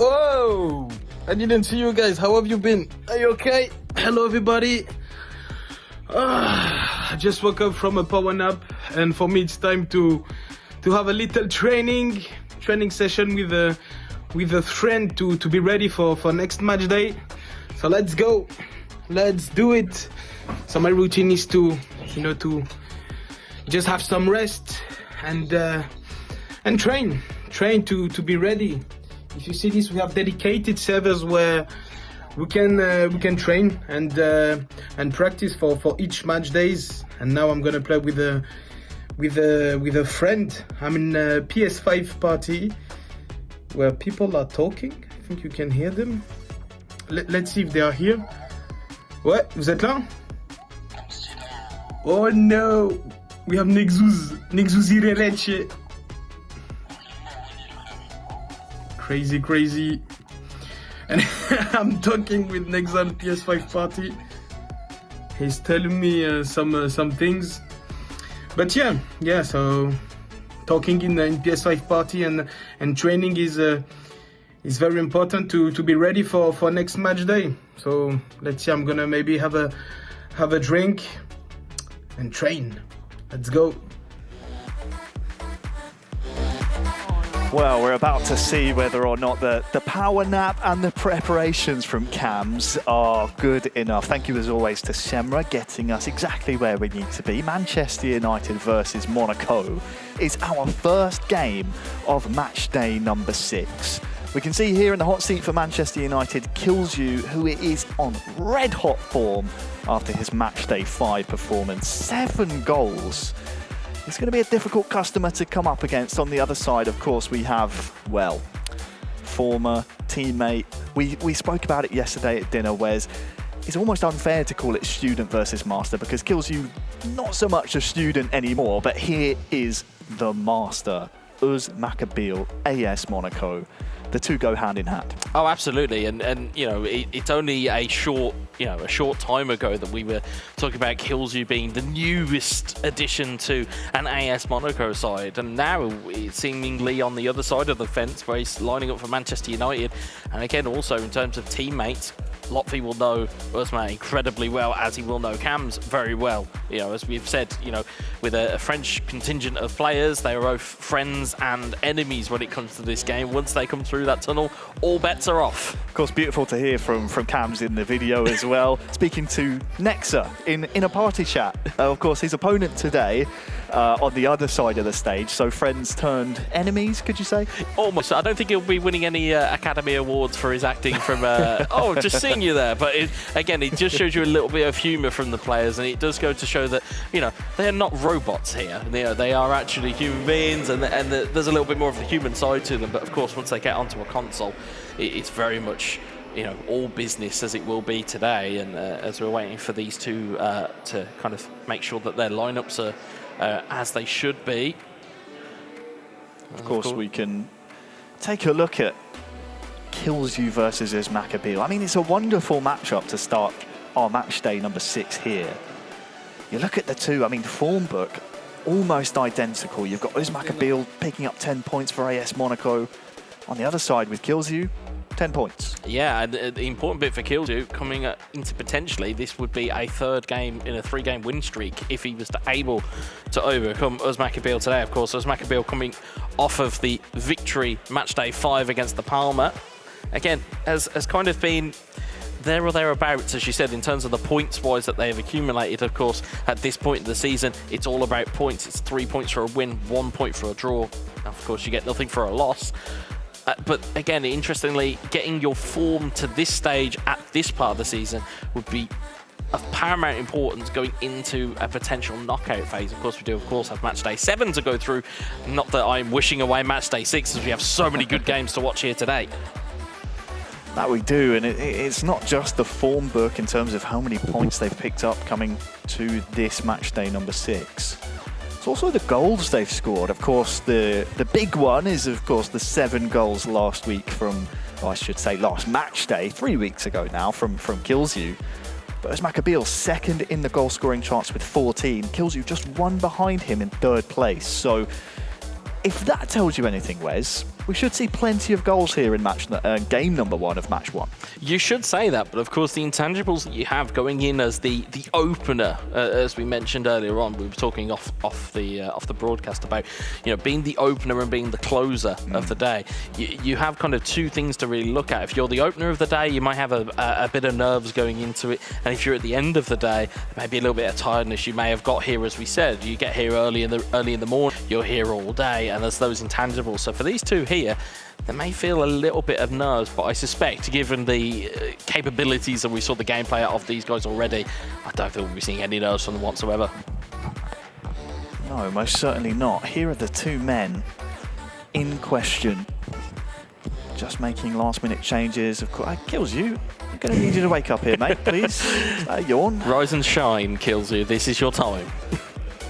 Oh, I didn't see you guys. How have you been? Are you okay? Hello, everybody. I just woke up from a power nap, and for me, it's time to have a little training session with a friend to be ready for next match day. So let's go. Let's do it. So my routine is to just have some rest and train to be ready. If you see this, we have dedicated servers where we can train and practice for each match days. And now I'm gonna play with a friend. I'm in a PS5 party where people are talking. I think you can hear them. Let's see if they are here. Ouais, vous êtes là? Oh no, we have Nexus Irereche. Crazy. And I'm talking with Nexa on PS5 party. He's telling me some things. But yeah. So talking in PS5 party and training is very important to be ready for next match day. So let's see. I'm gonna maybe have a drink and train. Let's go. Well, we're about to see whether or not the power nap and the preparations from Cams are good enough. Thank you as always to Semra getting us exactly where we need to be. Manchester United versus Monaco is our first game of match day number 6. We can see here in the hot seat for Manchester United, Kilzu, who is on red hot form after his match day 5 performance. 7 goals. It's going to be a difficult customer to come up against. On the other side, of course, we have, well, former teammate. We spoke about it yesterday at dinner, Wes. It's almost unfair to call it student versus master because Kilzu, not so much a student anymore, but here is the master, Uz Makabil, AS Monaco. The two go hand in hand. Oh, absolutely, and it's only a short time ago that we were talking about Kilzu being the newest addition to an AS Monaco side, and now it's seemingly on the other side of the fence where he's lining up for Manchester United. And again, also in terms of teammates, Lotfi will know Usman incredibly well, as he will know Cams very well. As we've said, with a French contingent of players, they are both friends and enemies when it comes to this game. Once they come through that tunnel, all bets are off. Of course, beautiful to hear from Cams in the video as well. Speaking to Nexa in a party chat. Of course, his opponent today on the other side of the stage. So friends turned enemies, could you say? Almost. I don't think he'll be winning any Academy Awards for his acting from, just seeing you there. But again, it just shows you a little bit of humour from the players, and it does go to show that, they're not robots here. They are actually human beings, and there's a little bit more of the human side to them. But of course, once they get onto a console, it's very much, all business, as it will be today. And as we're waiting for these two to kind of make sure that their lineups are as they should be. Of course, we can take a look at Kilzu versus Uzmakabil. I mean, it's a wonderful matchup to start our match day number 6 here. You look at the two, I mean, form book, almost identical. You've got Uzmakabil picking up 10 points for AS Monaco. On the other side with Kilzu, 10 points. Yeah, and the important bit for Kilzu coming into potentially, this would be a 3rd game in a 3-game win streak if he was able to overcome Uzmakabil today. Of course, Uzmakabil coming off of the victory match day 5 against the Palmer. Again, has kind of been there or thereabouts, as you said, in terms of the points-wise that they have accumulated. Of course, at this point in the season, it's all about points. It's 3 points for a win, 1 point for a draw. Now, of course, you get nothing for a loss. But again, interestingly, getting your form to this stage at this part of the season would be of paramount importance going into a potential knockout phase. Of course, we do, have match day 7 to go through. Not that I'm wishing away match day 6, as we have so many good games to watch here today. That we do, and it's not just the form book in terms of how many points they've picked up coming to this match day number 6. It's also the goals they've scored. Of course, the big one is, of course, the 7 goals last week from, I should say last match day, 3 weeks ago now, from Kilzu. But Uzmakabil second in the goal scoring charts with 14. Kilzu just 1 behind him in 3rd place. So if that tells you anything, Wes, we should see plenty of goals here in game number 1 of match 1. You should say that, but of course the intangibles that you have going in as the opener, as we mentioned earlier on, we were talking off the broadcast about, you know, being the opener and being the closer of the day. You have kind of two things to really look at. If you're the opener of the day, you might have a bit of nerves going into it, and if you're at the end of the day, maybe a little bit of tiredness. You may have got here, as we said, you get here early in the morning, you're here all day, and there's those intangibles. So for these two here, they may feel a little bit of nerves, but I suspect, given the capabilities that we saw the gameplay out of these guys already, I don't think we'll be seeing any nerves from them whatsoever. No, most certainly not. Here are the two men in question, just making last-minute changes. Of course, Kills You. I'm going to need you to wake up here, mate, please. Yawn. Rise and shine, Kills You. This is your time.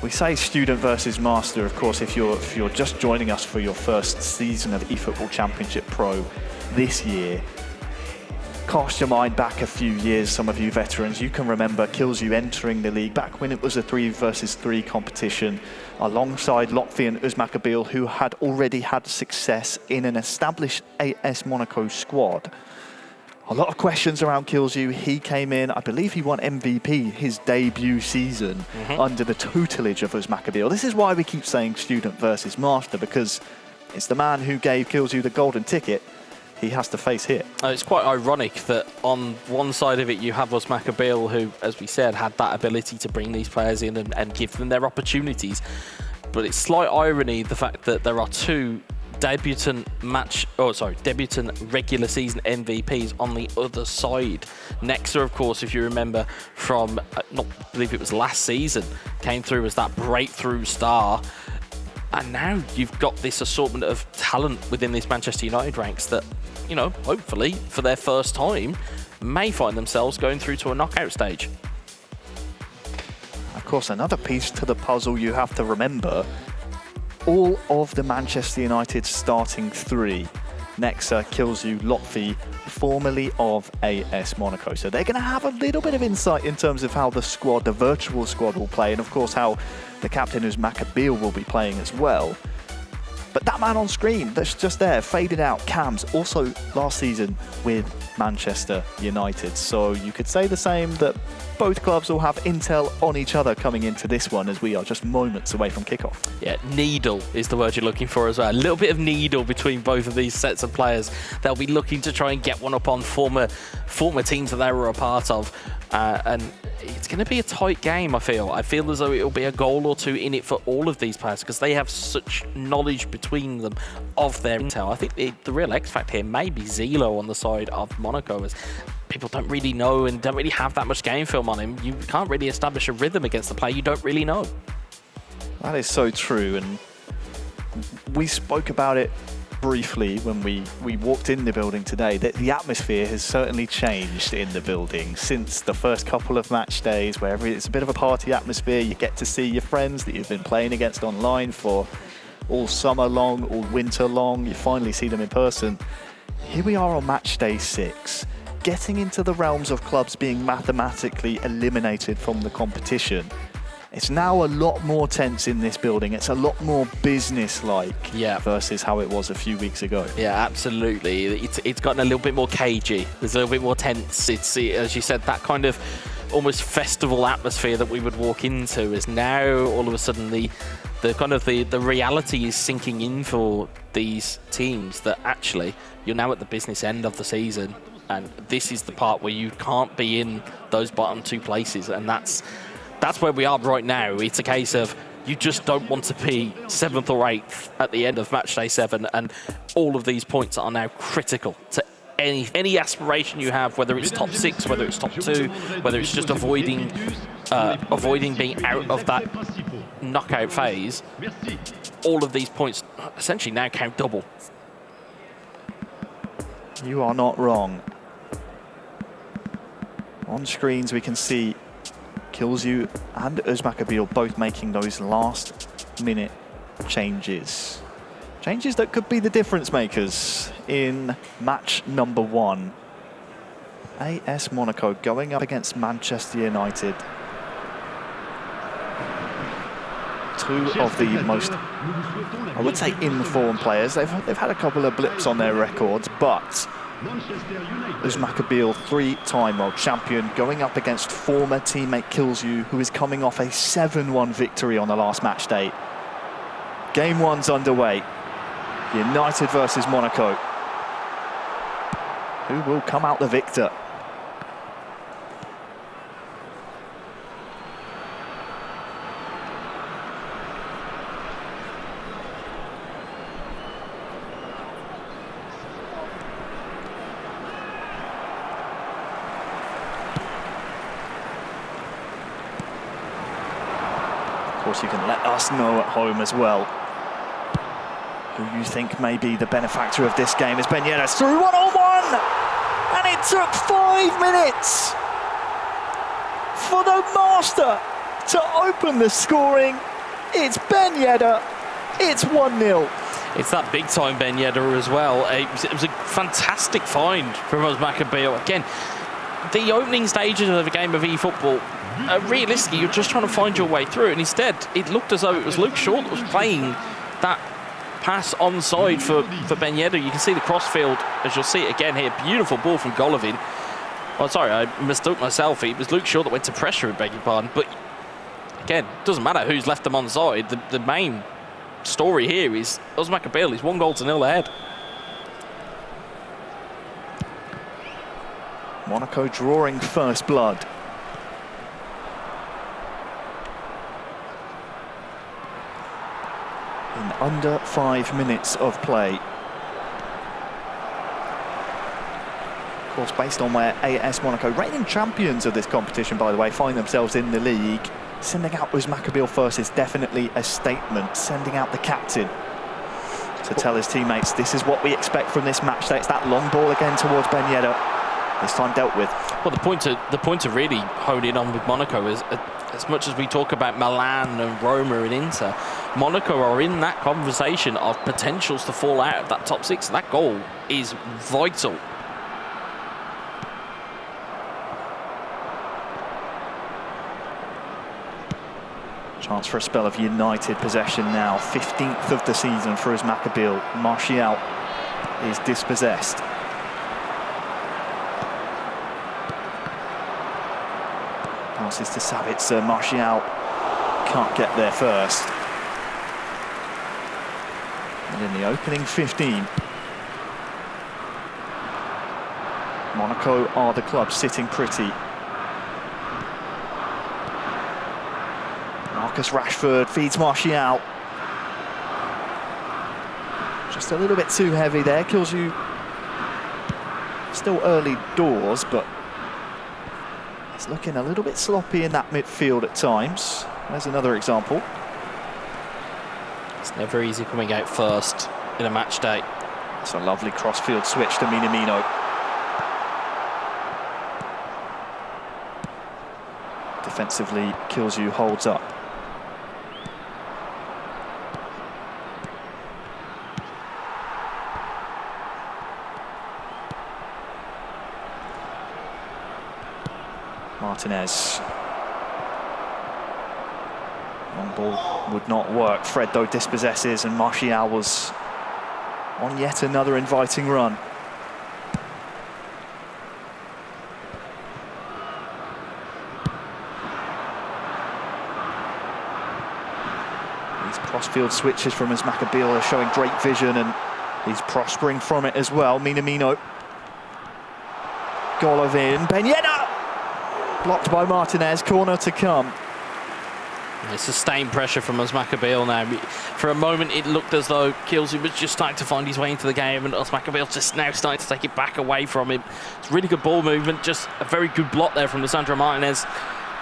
We say student versus master, of course, if you're just joining us for your first season of eFootball Championship Pro this year. Cast your mind back a few years, some of you veterans. You can remember Kills You entering the league back when it was a 3 versus 3 competition alongside Lotfi and Uzmakabil, who had already had success in an established AS Monaco squad. A lot of questions around Kills You. He came in, I believe he won MVP his debut season under the tutelage of Uzmakabil. This is why we keep saying student versus master, because it's the man who gave Kills You the golden ticket he has to face here. It's quite ironic that on one side of it you have Uzmakabil, who, as we said, had that ability to bring these players in and give them their opportunities. But it's slight irony, the fact that there are two debutant regular season MVPs on the other side. Nexa, of course, if you remember from, I believe it was last season, came through as that breakthrough star. And now you've got this assortment of talent within this Manchester United ranks that, you know, hopefully for their first time, may find themselves going through to a knockout stage. Of course, another piece to the puzzle you have to remember, all of the Manchester United starting 3, Nexa, Kills You, Lotfi, formerly of AS Monaco. So they're going to have a little bit of insight in terms of how the squad, the virtual squad, will play, and of course how the captain, Uzmakabil, will be playing as well. But that man on screen that's just there, faded out, Cams, also last season with Manchester United. So you could say the same, that both clubs will have intel on each other coming into this one, as we are just moments away from kickoff. Yeah, needle is the word you're looking for as well. A little bit of needle between both of these sets of players. They'll be looking to try and get one up on former teams that they were a part of. And it's going to be a tight game, I feel. I feel as though it'll be a goal or two in it for all of these players, because they have such knowledge between them of their intel. I think the real X factor here may be Zelo on the side of Monaco, as people don't really know and don't really have that much game film on him. You can't really establish a rhythm against the player you don't really know. That is so true, and we spoke about it briefly when we walked in the building today, that the atmosphere has certainly changed in the building since the first couple of match days, where it's a bit of a party atmosphere. You get to see your friends that you've been playing against online for all summer long, all winter long. You finally see them in person. Here we are on match day 6, getting into the realms of clubs being mathematically eliminated from the competition. It's now a lot more tense in this building. It's a lot more business-like versus how it was a few weeks ago. Yeah, absolutely. It's gotten a little bit more cagey. There's a little bit more tense. It's, as you said, that kind of almost festival atmosphere that we would walk into is now all of a sudden the reality is sinking in for these teams, that actually you're now at the business end of the season, and this is the part where you can't be in those bottom 2 places, and that's where we are right now. It's a case of you just don't want to be 7th or 8th at the end of match day 7, and all of these points are now critical to any aspiration you have, whether it's top 6, whether it's top 2, whether it's just avoiding being out of that knockout phase. All of these points essentially now count double. You are not wrong. On screens we can see Kills You and Uzmakabil both making those last-minute changes. Changes that could be the difference makers in match number 1. AS Monaco going up against Manchester United. two of the most, I would say, in-form players. They've had a couple of blips on their records, but Uzmak Abil, three-time world champion, going up against former teammate Kilzu, who is coming off a 7-1 victory on the last match day. Game one's underway. United versus Monaco. Who will come out the victor? Of course, you can let us know at home as well who you think may be the benefactor of this game. As Ben Yedda's through 1-on-1, and it took 5 minutes for the master to open the scoring. It's Ben Yedda, it's 1-0. It's that big time Ben Yedda as well. It was a fantastic find from Uzmak Abil. Again, the opening stages of a game of eFootball, realistically, you're just trying to find your way through, and instead it looked as though it was Luke Shaw that was playing that pass onside for Ben Yedda. You can see the crossfield, as you'll see it again here. Beautiful ball from Golovin. Oh, sorry, I mistook myself. It was Luke Shaw that went to pressure him, beg your pardon. But again, it doesn't matter who's left them onside. The main story here is Uzmak Abil is 1-0 ahead. Monaco drawing first blood. In under 5 minutes of play. Of course, based on where AS Monaco, reigning champions of this competition, by the way, find themselves in the league, sending out Uzmak Abil first is definitely a statement. Sending out the captain to tell his teammates, this is what we expect from this match day. It's that long ball again towards Ben Yedda, this time dealt with. Well, the point to really hone in on with Monaco is, as much as we talk about Milan and Roma and Inter, Monaco are in that conversation of potentials to fall out of that top six. That goal is vital. Chance for a spell of United possession now. 15th of the season for Uzmak Abil. Martial is dispossessed. Passes to Savitzer. Martial can't get there first. And in the opening 15, Monaco are the club sitting pretty. Marcus Rashford feeds Martial. Just a little bit too heavy there. Kills you. Still early doors, but it's looking a little bit sloppy in that midfield at times. There's another example. It's never easy coming out first in a match day. It's a lovely cross-field switch to Minamino. Defensively, Kilzu holds up. Martinez. Long ball would not work. Fred, though, dispossesses, and Martial was on yet another inviting run. These cross-field switches from Uzmak Abil are showing great vision, and he's prospering from it as well. Minamino. Golovin. Ben Yedda! Blocked by Martinez. Corner to come. Sustained pressure from Uzmak Abil now. For a moment, it looked as though Kilzu was just starting to find his way into the game, and Uzmak Abil just now starting to take it back away from him. It's really good ball movement, just a very good block there from Lisandro Martinez.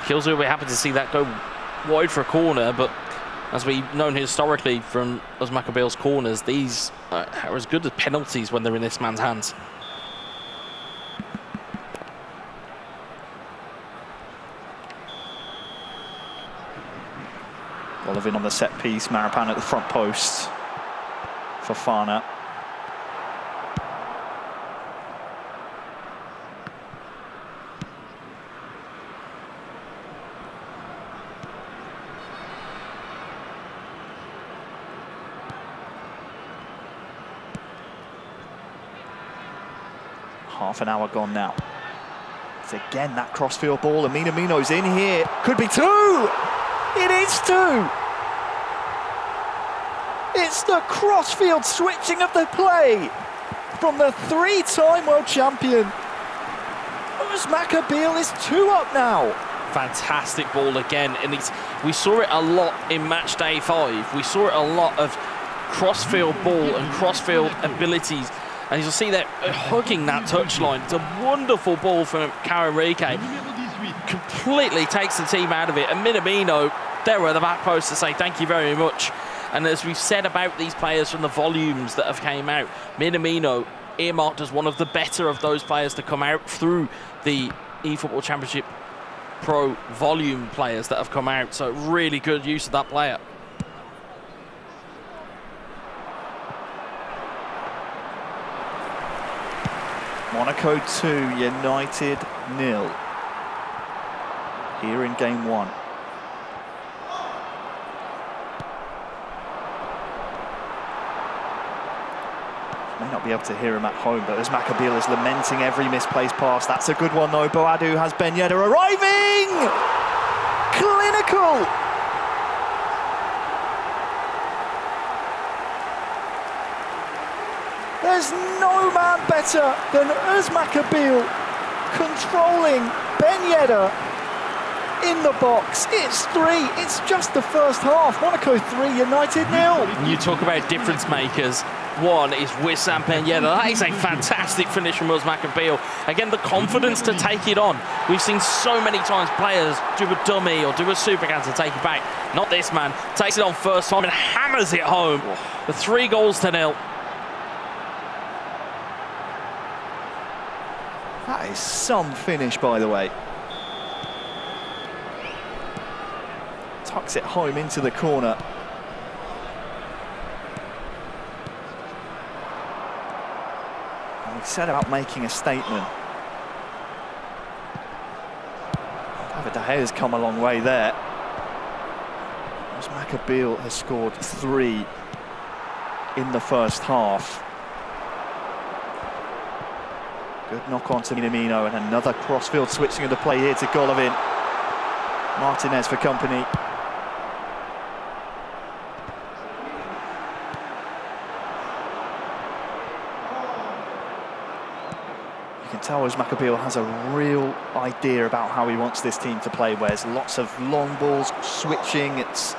Kilzu will be happy to see that go wide for a corner, but as we've known historically from Uzmak Abil's corners, these are as good as penalties when they're in this man's hands. Golovin on the set piece, Marapan at the front post for Fana. Half an hour gone now. It's again that crossfield ball, and Minamino's in here. Could be two! It is two! It's the crossfield switching of the play from the three-time world champion. Uzmakabil is 2 up now. Fantastic ball again, and we saw it a lot in Matchday 5. We saw it a lot of crossfield ball and crossfield abilities. And you'll see that hugging that touchline. It's a wonderful ball from Karamrike. Completely takes the team out of it. And Minamino, there at the back post to say thank you very much. And as we've said about these players from the volumes that have came out, Minamino earmarked as one of the better of those players to come out through the eFootball Championship Pro volume players that have come out. So really good use of that player. Monaco 2, United 0. Here in game 1. May not be able to hear him at home, but Uzmakabil is lamenting every misplaced pass. That's a good one though. Boadu has Ben Yedder arriving! Clinical! There's no man better than Uzmakabil controlling Ben Yedder in the box. It's 3. It's just the first half. Monaco 3, United 0. You talk about difference makers. One is Wissam Ben Yedder. That is a fantastic finish from Uzmakabil. Again, the confidence to take it on. We've seen so many times players do a dummy or do a supercan to take it back. Not this man. Takes it on first time and hammers it home. The 3 goals to 0. That is some finish, by the way. Tucks it home into the corner. And we said about making a statement. David De Gea's come a long way there. Uzmakabil has scored 3 in the first half. Good knock on to Minamino, and another crossfield switching of the play here to Golovin. Martinez for company. You can tell Uzmakabil has a real idea about how he wants this team to play, where there's lots of long balls, switching. It's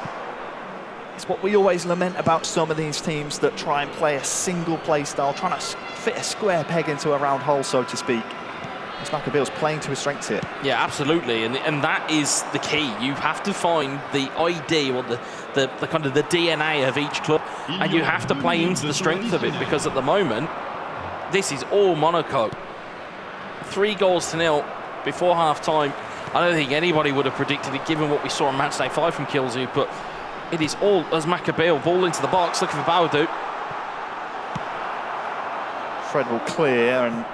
what we always lament about some of these teams that try and play a single play style, trying to fit a square peg into a round hole, so to speak. Uzmakabil's playing to his strengths here. Yeah, absolutely, and that is the key. You have to find the ID or the kind of the DNA of each club, and you have to play into the strength of it, because at the moment, this is all Monaco. 3 goals to 0 before half-time. I don't think anybody would have predicted it, given what we saw on Matchday 5 from Kilzu, but it is all Uzmakabil. Ball into the box, looking for Boadu. Fred will clear, and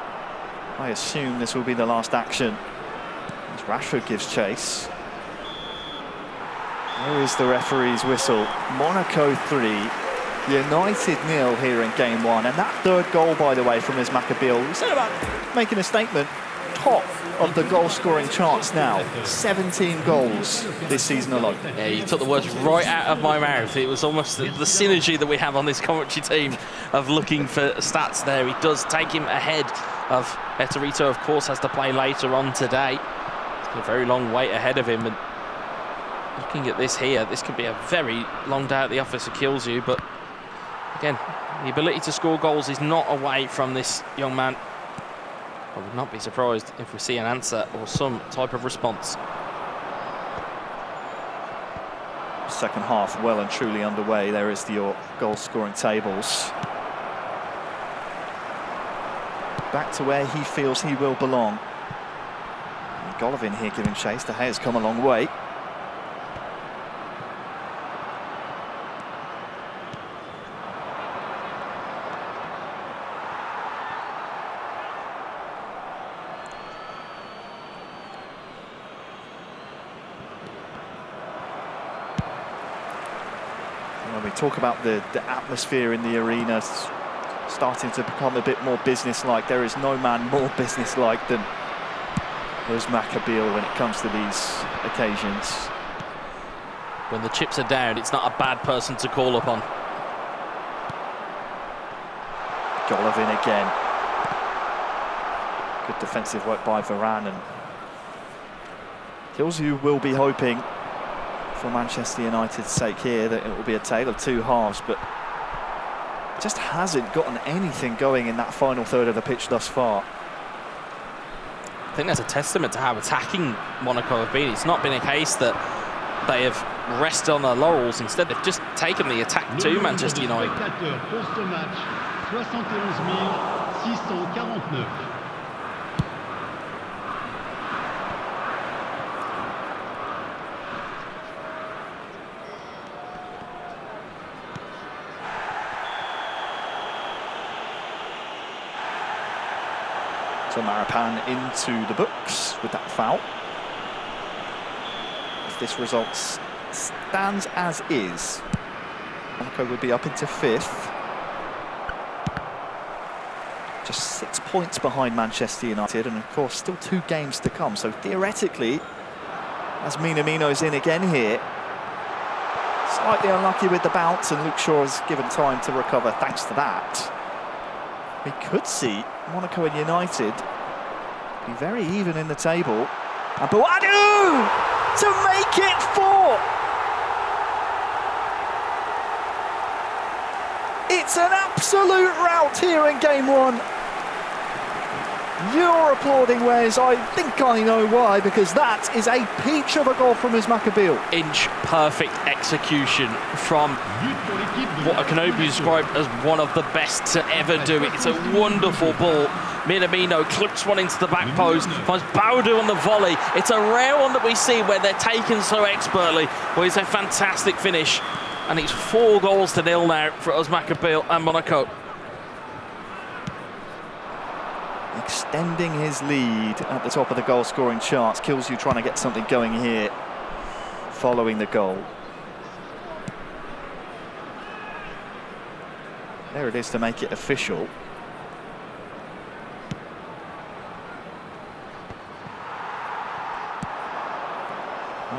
I assume this will be the last action as Rashford gives chase. There is the referee's whistle. Monaco 3, United 0 here in game 1. And that 3rd goal, by the way, from Uzmakabil, we said about making a statement. Top of the goal-scoring charts now. 17 goals this season alone. Yeah, you took the words right out of my mouth. It was almost the synergy that we have on this commentary team of looking for stats there. He does take him ahead of Eterito, of course, has to play later on today. He's got a very long wait ahead of him. And looking at this here, this could be a very long day at the office. It kills you. But again, the ability to score goals is not away from this young man. I would not be surprised if we see an answer or some type of response. Second half well and truly underway. There is your goal-scoring tables. Back to where he feels he will belong. And Golovin here giving chase. De Gea's come a long way. When we talk about the atmosphere in the arena, starting to become a bit more businesslike. There is no man more businesslike than Özmakabeel when it comes to these occasions. When the chips are down, it's not a bad person to call upon. Golovin again. Good defensive work by Varane, and Kilzu will be hoping for Manchester United's sake here that it will be a tale of two halves, but just hasn't gotten anything going in that final third of the pitch thus far. I think that's a testament to how attacking Monaco have been. It's not been a case that they have rested on their laurels. Instead, they've just taken the attack to Manchester United. So Marapan into the books with that foul. If this result stands as is, Monaco would be up into 5th. Just 6 points behind Manchester United, and of course still 2 games to come. So theoretically, as Minamino's in again here, slightly unlucky with the bounce, and Luke Shaw has given time to recover thanks to that. We could see Monaco and United be very even in the table. And Bouadou to make it 4! It's an absolute rout here in game 1. You're applauding, Wes. I think I know why, because that is a peach of a goal from Özmakabeel. Inch perfect execution from what I can only describe as one of the best to ever do it. It's a wonderful ball. Minamino clips one into the back post, finds Bouadou on the volley. It's a rare one that we see where they're taken so expertly. Well, it's a fantastic finish, and it's 4-0 now for Özmakabeel and Monaco. Extending his lead at the top of the goal-scoring charts. Kilzu trying to get something going here following the goal. There it is to make it official.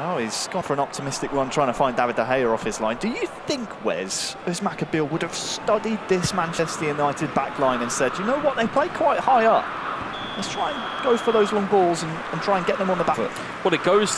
Oh, he's gone for an optimistic one, trying to find David De Gea off his line. Do you think, Wes, Özmakabeel would have studied this Manchester United backline and said, you know what, they play quite high up. Let's try and go for those long balls and try and get them on the back foot. Well, it goes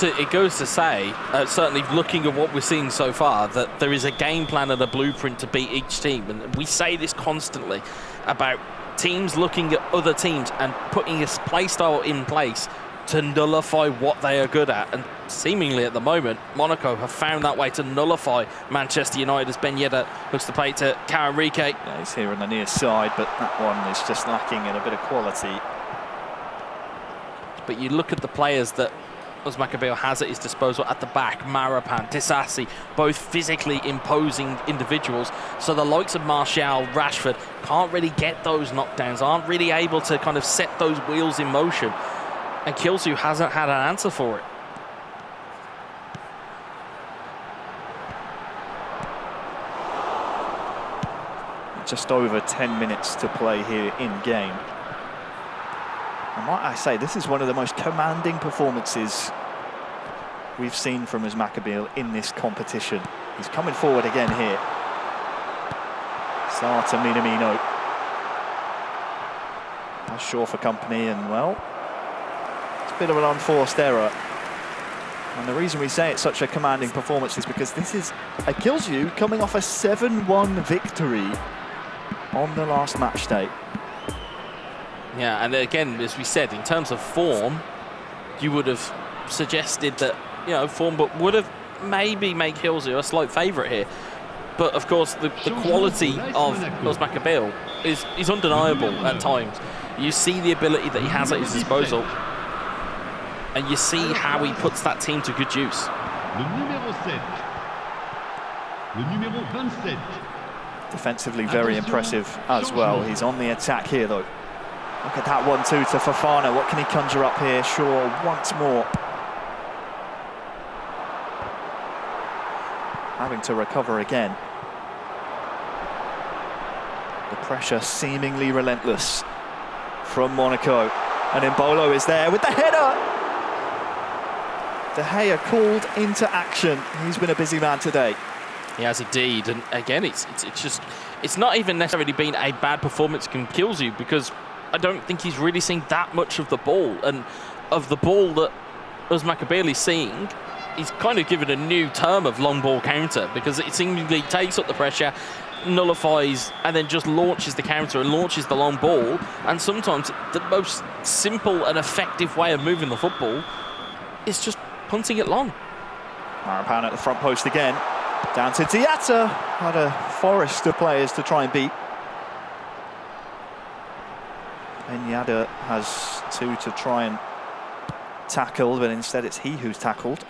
to say, certainly looking at what we're seeing so far, that there is a game plan and a blueprint to beat each team. And we say this constantly about teams looking at other teams and putting a play style in place to nullify what they are good at. And seemingly at the moment, Monaco have found that way to nullify Manchester United as Ben Yedder looks to play to Karenrique. Yeah, he's here on the near side, but that one is just lacking in a bit of quality. But you look at the players that Özmakabeel has at his disposal at the back, Marapan, Disasi, both physically imposing individuals. So the likes of Martial, Rashford can't really get those knockdowns, aren't really able to kind of set those wheels in motion. And Kilzu hasn't had an answer for it. Just over 10 minutes to play here in game. And might I say, this is one of the most commanding performances we've seen from Özmakabeel in this competition. He's coming forward again here. Sarr to Minamino. That's Shaw for company, and well, it's a bit of an unforced error. And the reason we say it's such a commanding performance is because this is a Kilzu coming off a 7-1 victory on the last match day. Yeah, and again, as we said, in terms of form, you would have suggested that, you know, form but would have maybe made Kilzu a slight favourite here. But of course, the quality of Özmakabeel is undeniable at times. You see the ability that he has at his disposal, and you see how he puts that team to good use. Defensively very impressive as well. He's on the attack here though. Look at that 1-2 to Fofana. What can he conjure up here? Shaw once more. Having to recover again. The pressure seemingly relentless from Monaco. And Mbolo is there with the header. De Gea called into action. He's been a busy man today. He has indeed, and again, it's not even necessarily been a bad performance can kills you, because I don't think he's really seen that much of the ball, and of the ball that Usman is seeing, he's kind of given a new term of long ball counter, because it seemingly takes up the pressure, nullifies, and then just launches the counter and launches the long ball. And sometimes the most simple and effective way of moving the football is just punting it long. Marapan at the front post again. Down to Diatta. Had a forest of players to try and beat. Benyada has two to try and tackle, but instead it's he who's tackled.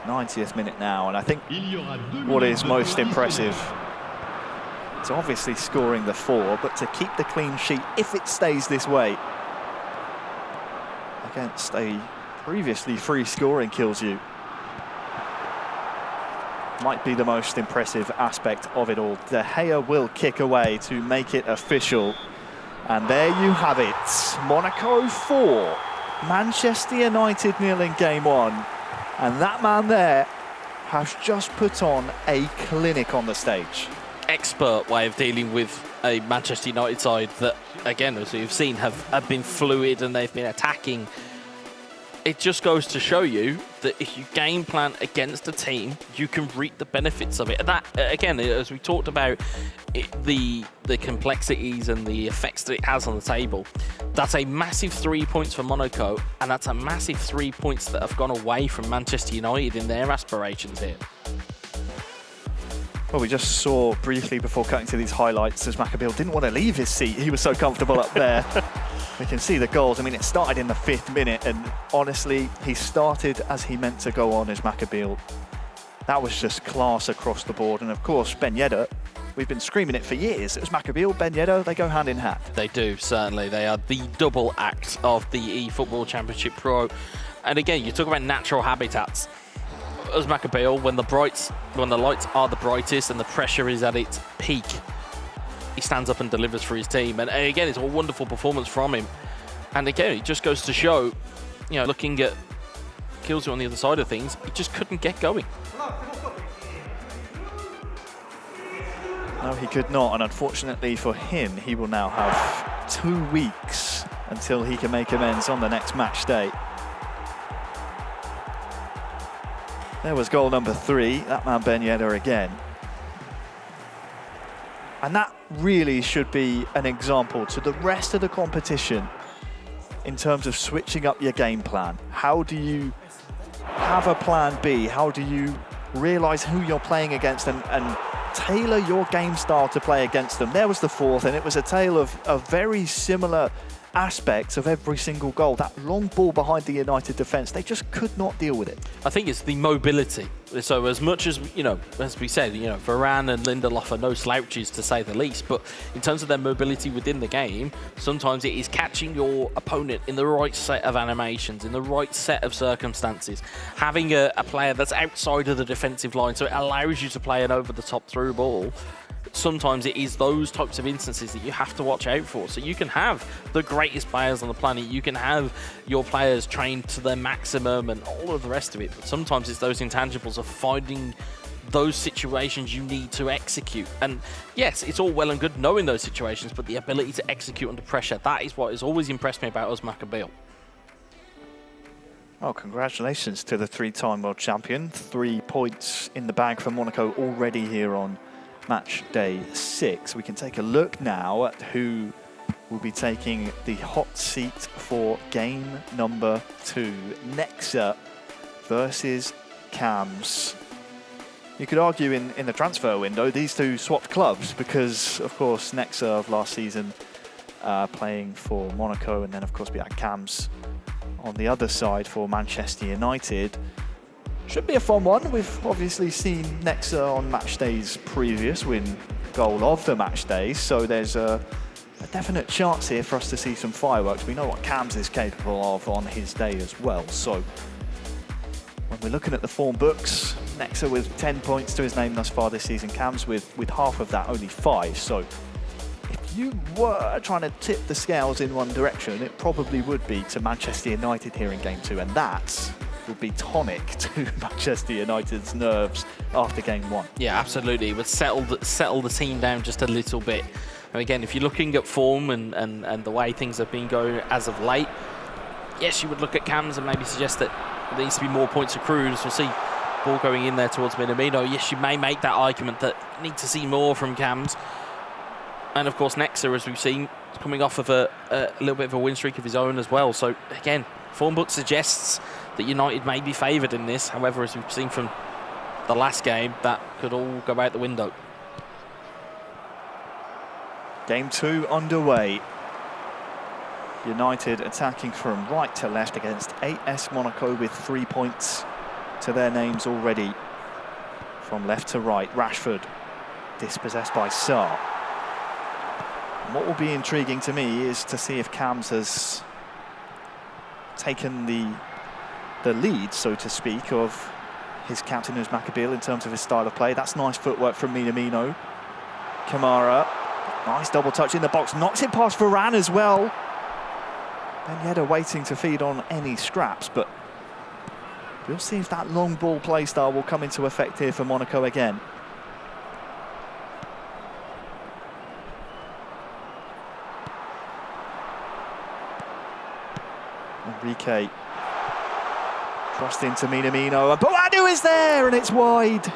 '90th minute now, and I think what is most impressive, it's obviously scoring the 4, but to keep the clean sheet, if it stays this way, against a previously free scoring kills you, might be the most impressive aspect of it all. De Gea will kick away to make it official. And there you have it. Monaco 4, Manchester United 0 in game 1. And that man there has just put on a clinic on the stage. Expert way of dealing with a Manchester United side that, again, as we've seen, have been fluid and they've been attacking. It just goes to show you that if you game plan against a team, you can reap the benefits of it. And that, again, as we talked about, the complexities and the effects that it has on the table, that's a massive 3 points for Monaco, and that's a massive 3 points that have gone away from Manchester United in their aspirations here. Well, we just saw briefly before cutting to these highlights as Maccabi didn't want to leave his seat. He was so comfortable up there. We can see the goals. I mean, it started in the 5th minute, and honestly, he started as he meant to go on as Maccabi. That was just class across the board. And of course, Benyada, we've been screaming it for years. It was Maccabi, Benyada, they go hand in hand. They do, certainly. They are the double act of the eFootball Championship Pro. And again, you talk about natural habitats. As Maccabi, when the lights are the brightest and the pressure is at its peak, he stands up and delivers for his team. And again, it's a wonderful performance from him. And again, it just goes to show, you know, looking at Kilzu on the other side of things, he just couldn't get going. No, he could not. And unfortunately for him, he will now have 2 weeks until he can make amends on the next match day. There was goal number 3, that man Benyada again. And that really should be an example to the rest of the competition in terms of switching up your game plan. How do you have a plan B? How do you realise who you're playing against and tailor your game style to play against them? There was the 4th, and it was a tale of very similar aspects of every single goal. That long ball behind the United defence, they just could not deal with it. I think it's the mobility. So as much as, you know, as we said, you know, Varane and Lindelof are no slouches to say the least, but in terms of their mobility within the game, sometimes it is catching your opponent in the right set of animations, in the right set of circumstances, having a player that's outside of the defensive line, so it allows you to play an over-the-top through ball. Sometimes it is those types of instances that you have to watch out for. So you can have the greatest players on the planet, you can have your players trained to their maximum and all of the rest of it, but sometimes it's those intangibles of finding those situations you need to execute. And yes, it's all well and good knowing those situations, but the ability to execute under pressure, that is what has always impressed me about Usman Kabil. Oh, congratulations to the 3-time world champion. 3 points in the bag for Monaco already here on match day 6. We can take a look now at who will be taking the hot seat for game number 2. Nexa versus Cams. You could argue in the transfer window, these two swapped clubs because, of course, Nexa of last season playing for Monaco, and then, of course, we had Cams on the other side for Manchester United. Should be a fun one. We've obviously seen Nexa on match days previous win goal of the match days, so there's a definite chance here for us to see some fireworks. We know what Cams is capable of on his day as well, so when We're looking at the form books. Nexa with 10 points to his name thus far this season. Cams with half of that, only 5. So if you were trying to tip the scales in one direction, it probably would be to Manchester United here in Game 2. And that would be tonic to Manchester United's nerves after Game 1. Yeah, absolutely. It would settle the team down just a little bit. And again, if you're looking at form and the way things have been going as of late, yes, you would look at Cams and maybe suggest that there needs to be more points accrued. As we'll see, ball going in there towards Minamino. Yes, you may make that argument that you need to see more from Cams. And of course, Nexa, as we've seen, coming off of a little bit of a win streak of his own as well. So again, form book suggests that United may be favoured in this. However, as we've seen from the last game, that could all go out the window. Game 2 underway. United attacking from right to left against AS Monaco with 3 points to their names already. From left to right, Rashford dispossessed by Sarr. And what will be intriguing to me is to see if Cams has taken the lead, so to speak, of his captain, who's Maccabeal, in terms of his style of play. That's nice footwork from Minamino. Kamara, nice double touch in the box, knocks it past Varane as well. Ben Yedder waiting to feed on any scraps, but we'll see if that long ball play style will come into effect here for Monaco again. Enrique crossed into Minamino, and Boadu is there, and it's wide.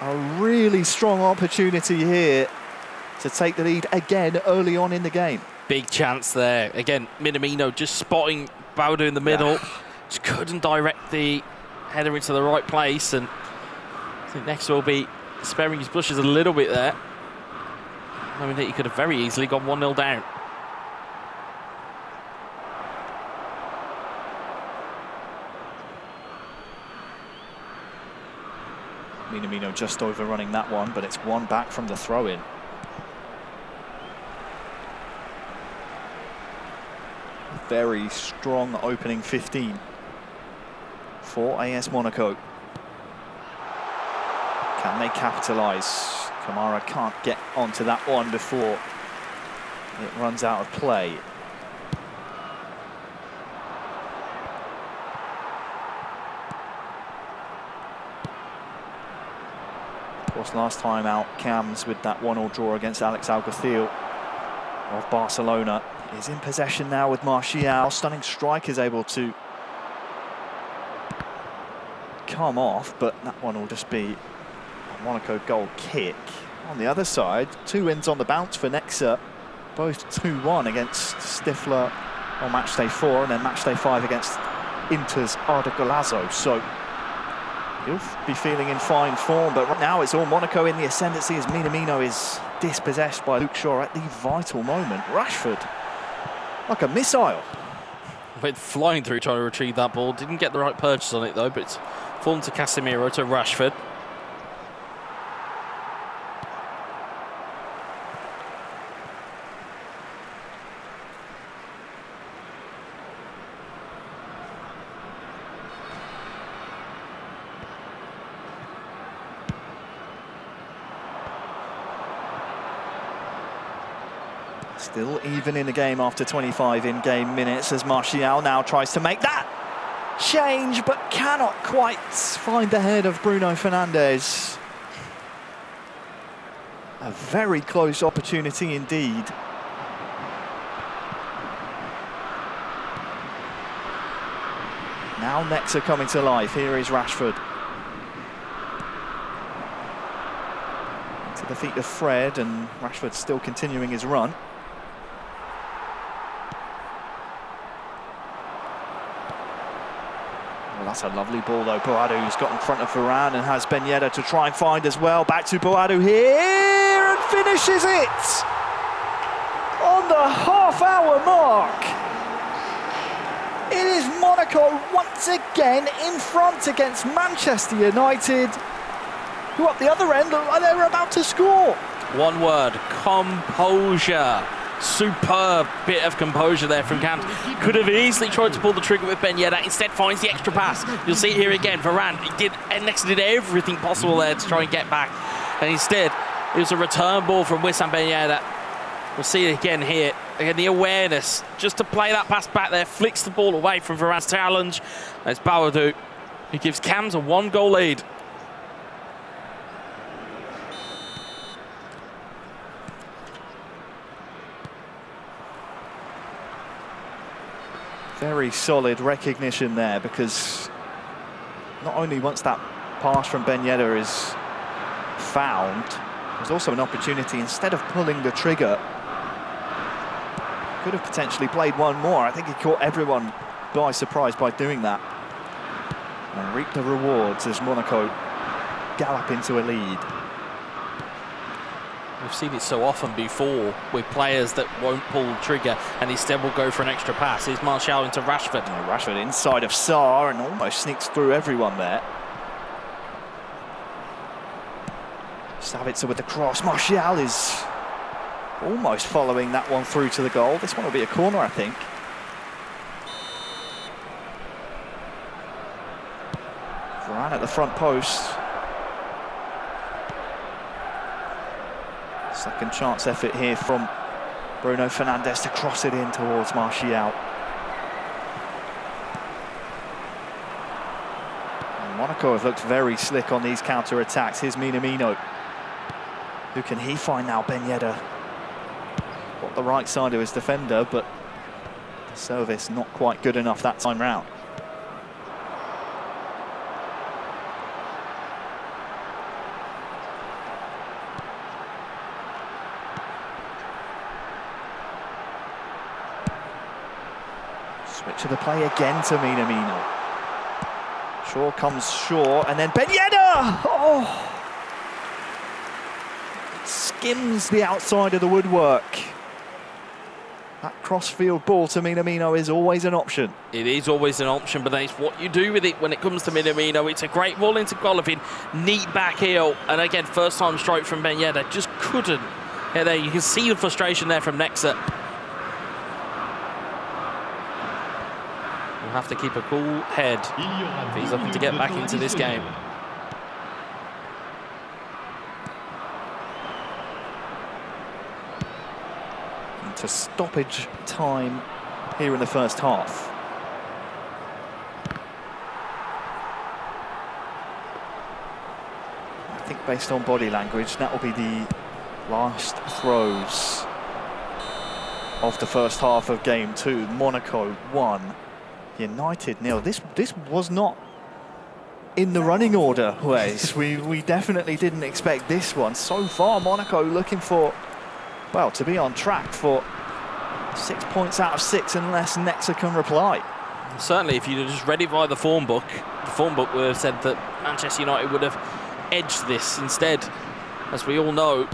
A really strong opportunity here to take the lead again early on in the game. Big chance there. Again, Minamino just spotting Boadu in the middle. Just couldn't direct the header into the right place, and I think Nexa will be sparing his blushes a little bit there. I mean, he could have very easily gone 1-0 down. Minamino just overrunning that one, but it's one back from the throw-in. Very strong opening 15 for AS Monaco. Can they capitalise? Kamara can't get onto that one before it runs out of play. Of course, last time out, Cams with that 1-1 draw against Alex Alguacil of Barcelona is in possession now with Martial. Stunning strike is able to come off, but that one will just be a Monaco goal kick. On the other side, 2 wins on the bounce for Nexa, both 2-1 against Stifler on Matchday 4 and then Matchday 5 against Inter's Arda Golazo. So he'll be feeling in fine form, but right now it's all Monaco in the ascendancy as Minamino is dispossessed by Luke Shaw at the vital moment. Rashford, like a missile. Went flying through trying to retrieve that ball. Didn't get the right purchase on it though, but it's fallen to Casemiro, to Rashford. Still even in the game after 25 in-game minutes as Martial now tries to make that change, but cannot quite find the head of Bruno Fernandes. A very close opportunity indeed. Now Nexa coming to life. Here is Rashford. To the feet of Fred, and Rashford still continuing his run. Well, that's a lovely ball though. Boadu's got in front of Varane and has Ben Yedder to try and find as well. Back to Boadu here and finishes it on the half-hour mark. It is Monaco once again in front against Manchester United, who up the other end look like they were about to score. One word: composure. Superb bit of composure there from Cams. Could have easily tried to pull the trigger with Ben Yedder, instead finds the extra pass. You'll see it here again, Varane, Nexa did everything possible there to try and get back. And instead, it was a return ball from Wissam Ben Yedder. We'll see it again here. Again, the awareness, just to play that pass back there, flicks the ball away from Varane's challenge. And it's Bawadou who gives Cams a 1-goal lead. Very solid recognition there, because not only once that pass from Ben Yedder is found, there's also an opportunity, instead of pulling the trigger, could have potentially played one more. I think he caught everyone by surprise by doing that. And reap the rewards as Monaco gallop into a lead. We've seen it so often before with players that won't pull the trigger and instead will go for an extra pass. Here's Martial into Rashford. Rashford inside of Sarr and almost sneaks through everyone there. Savitzer with the cross. Martial is almost following that one through to the goal. This one will be a corner, I think. Varane at the front post. Second chance effort here from Bruno Fernandes to cross it in towards Martial. And Monaco have looked very slick on these counter-attacks. Here's Minamino. Who can he find now? Ben Yedder got the right side of his defender, but the service not quite good enough that time round. Switch of the play again to Minamino. Shaw comes short, and then Ben Yedder! Oh! Skims the outside of the woodwork. That cross-field ball to Minamino is always an option. It is always an option, but then it's what you do with it when it comes to Minamino. It's a great ball into Golovin, neat back heel, and again, first-time strike from Ben Yedder. Just couldn't get there. You can see the frustration there from Nexa. He'll have to keep a cool head if he's looking to get back into this game. To stoppage time here in the first half. I think based on body language, that will be the last throws of the first half of game 2. Monaco 1, United 0. This was not in the running order, Wes. we definitely didn't expect this one. So far, Monaco looking for, well, to be on track for 6 points out of 6 unless Nexa can reply. Certainly, if you'd have just read it via the form book would have said that Manchester United would have edged this. Instead, as we all know,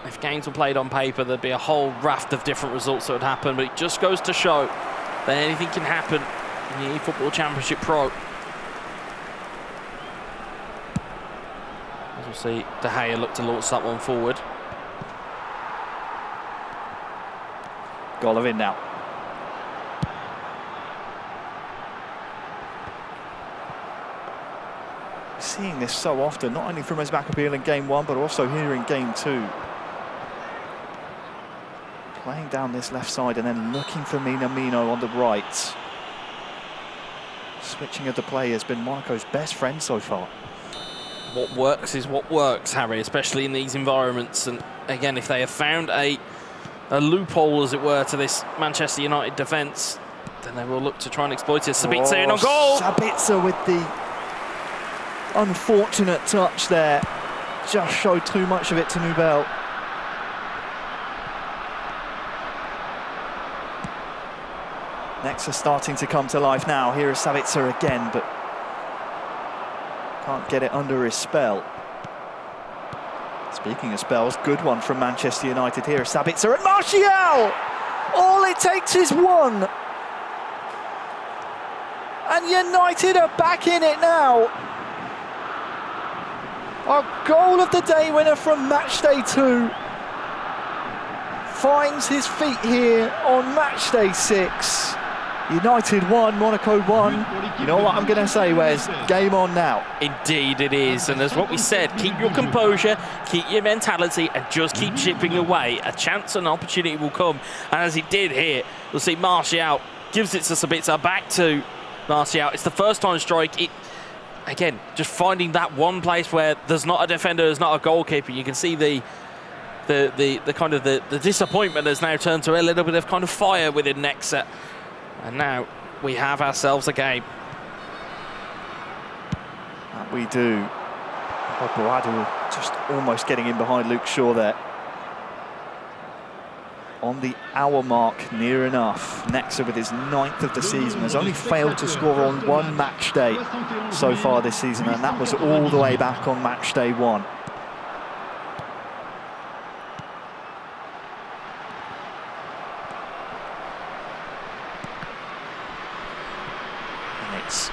if games were played on paper, there'd be a whole raft of different results that would happen. But it just goes to show that anything can happen in the eFootball Championship Pro. As we'll see, De Gea look to launch that one forward. Golovin now. Seeing this so often, not only from Özmakapil in game 1, but also here in game 2. Playing down this left side and then looking for Minamino on the right. Switching of the play has been Monaco's best friend so far. What works is what works, Harry, especially in these environments. And again, if they have found a loophole, as it were, to this Manchester United defence, then they will look to try and exploit it. Sabitzer in on goal! Sabitzer with the unfortunate touch there. Just showed too much of it to Nubel. Nexa starting to come to life now. Here is Sabitzer again, but can't get it under his spell. Speaking of spells, good one from Manchester United here. Sabitzer and Martial! All it takes is one. And United are back in it now. A goal of the day winner from Matchday 2. finds his feet here on Matchday 6. United 1, Monaco 1. You know what I'm going to say, Wes? Game on now. Indeed it is, and as what we said, keep your composure, keep your mentality, and just keep chipping away. A chance and opportunity will come, and as he did here, we'll see Martial gives it to Sabitzer, back to Martial. It's the first time strike. Again, just finding that one place where there's not a defender, there's not a goalkeeper. You can see the kind of the disappointment has now turned to a little bit of kind of fire within Nexa. And now we have ourselves a game. That we do. Boadu just almost getting in behind Luke Shaw there. On the hour mark, near enough. Nexa with his 9th of the season has only failed to score on one match day so far this season, and that was all the way back on match day 1. And it's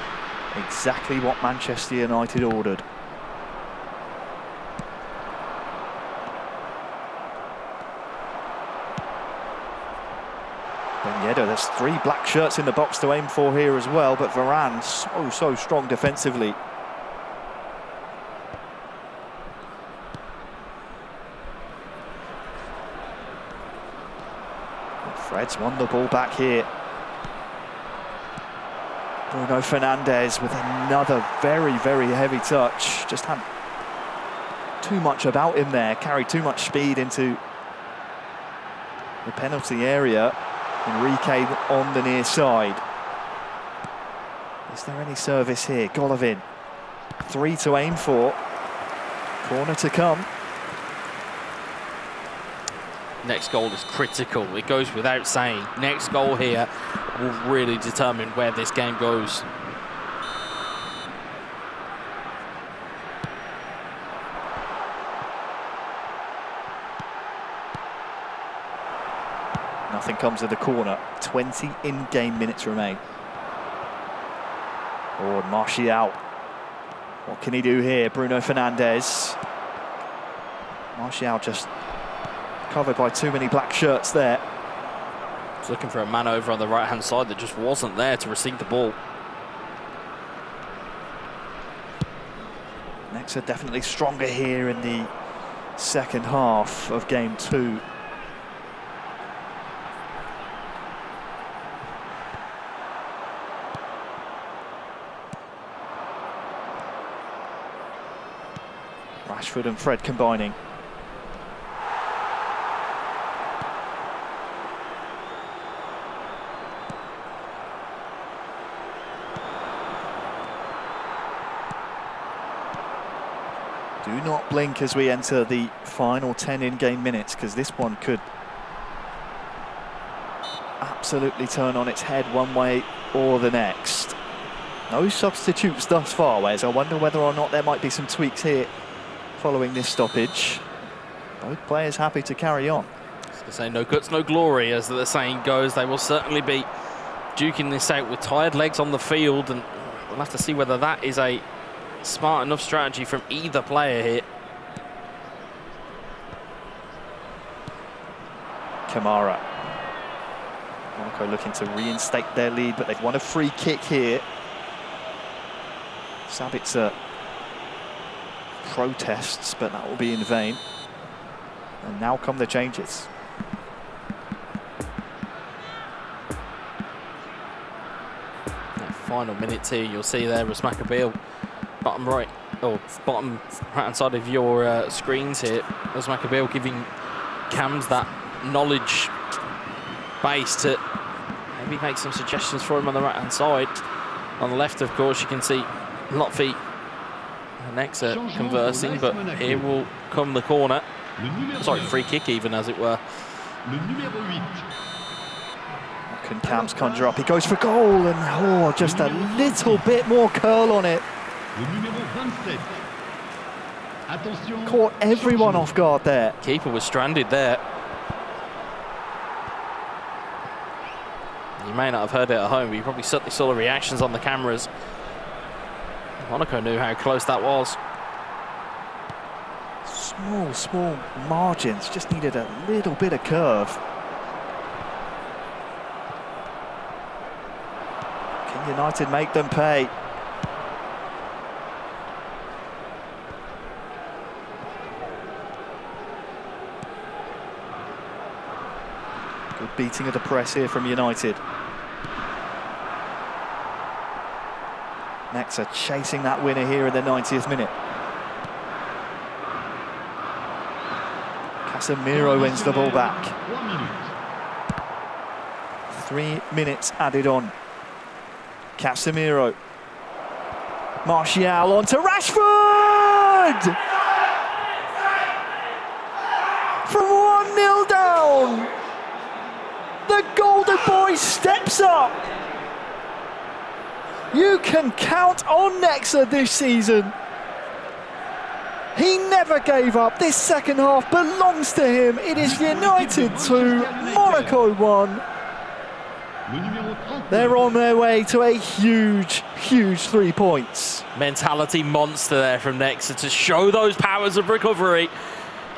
exactly what Manchester United ordered. There's 3 black shirts in the box to aim for here as well, but Varane so strong defensively. Fred's won the ball back here. Bruno Fernandes with another very heavy touch. Just had too much about him there, carried too much speed into the penalty area. Enrique on the near side. Is there any service here? Golovin. 3 to aim for. Corner to come. Next goal is critical. It goes without saying. Next goal here will really determine where this game goes. Nothing comes of the corner. 20 in-game minutes remain. Forward, Martial. What can he do here? Bruno Fernandes. Martial just covered by too many black shirts there. He's looking for a man over on the right-hand side that just wasn't there to receive the ball. Nexa definitely stronger here in the second half of game 2. Rashford and Fred combining. Do not blink as we enter the final 10 in-game minutes, because this one could absolutely turn on its head one way or the next. No substitutes thus far, Wes. I wonder whether or not there might be some tweaks here following this stoppage. Both players happy to carry on. I say no guts, no glory, as the saying goes. They will certainly be duking this out with tired legs on the field, and we'll have to see whether that is a smart enough strategy from either player here. Kamara. Monaco looking to reinstate their lead, but they've won a free kick here. Sabitzer protests, but that will be in vain. And now come the changes. Final minutes here, you'll see there as Maccabeal, bottom right hand side of your screens here, as Maccabeal giving Cams that knowledge base to maybe make some suggestions for him on the right hand side. On the left, of course, you can see Lotfi and Nexa conversing, but here will come the corner. Sorry, free kick even, as it were. What can Cams conjure up? He goes for goal, and just a little bit more curl on it. Caught everyone off guard there. Keeper was stranded there. You may not have heard it at home, but you probably certainly saw the reactions on the cameras. Monaco knew how close that was. small margins. Just needed a little bit of curve. Can United make them pay? Good beating of the press here from United. Nexa chasing that winner here in the 90th minute. Casemiro wins the ball back. 3 minutes added on. Casemiro. Martial on to Rashford! From 1-0 down. The Golden Boy steps up. You can count on Nexa this season. He never gave up. This second half belongs to him. It is United 2, Monaco 1. They're on their way to a huge, huge 3 points. Mentality monster there from Nexa to show those powers of recovery.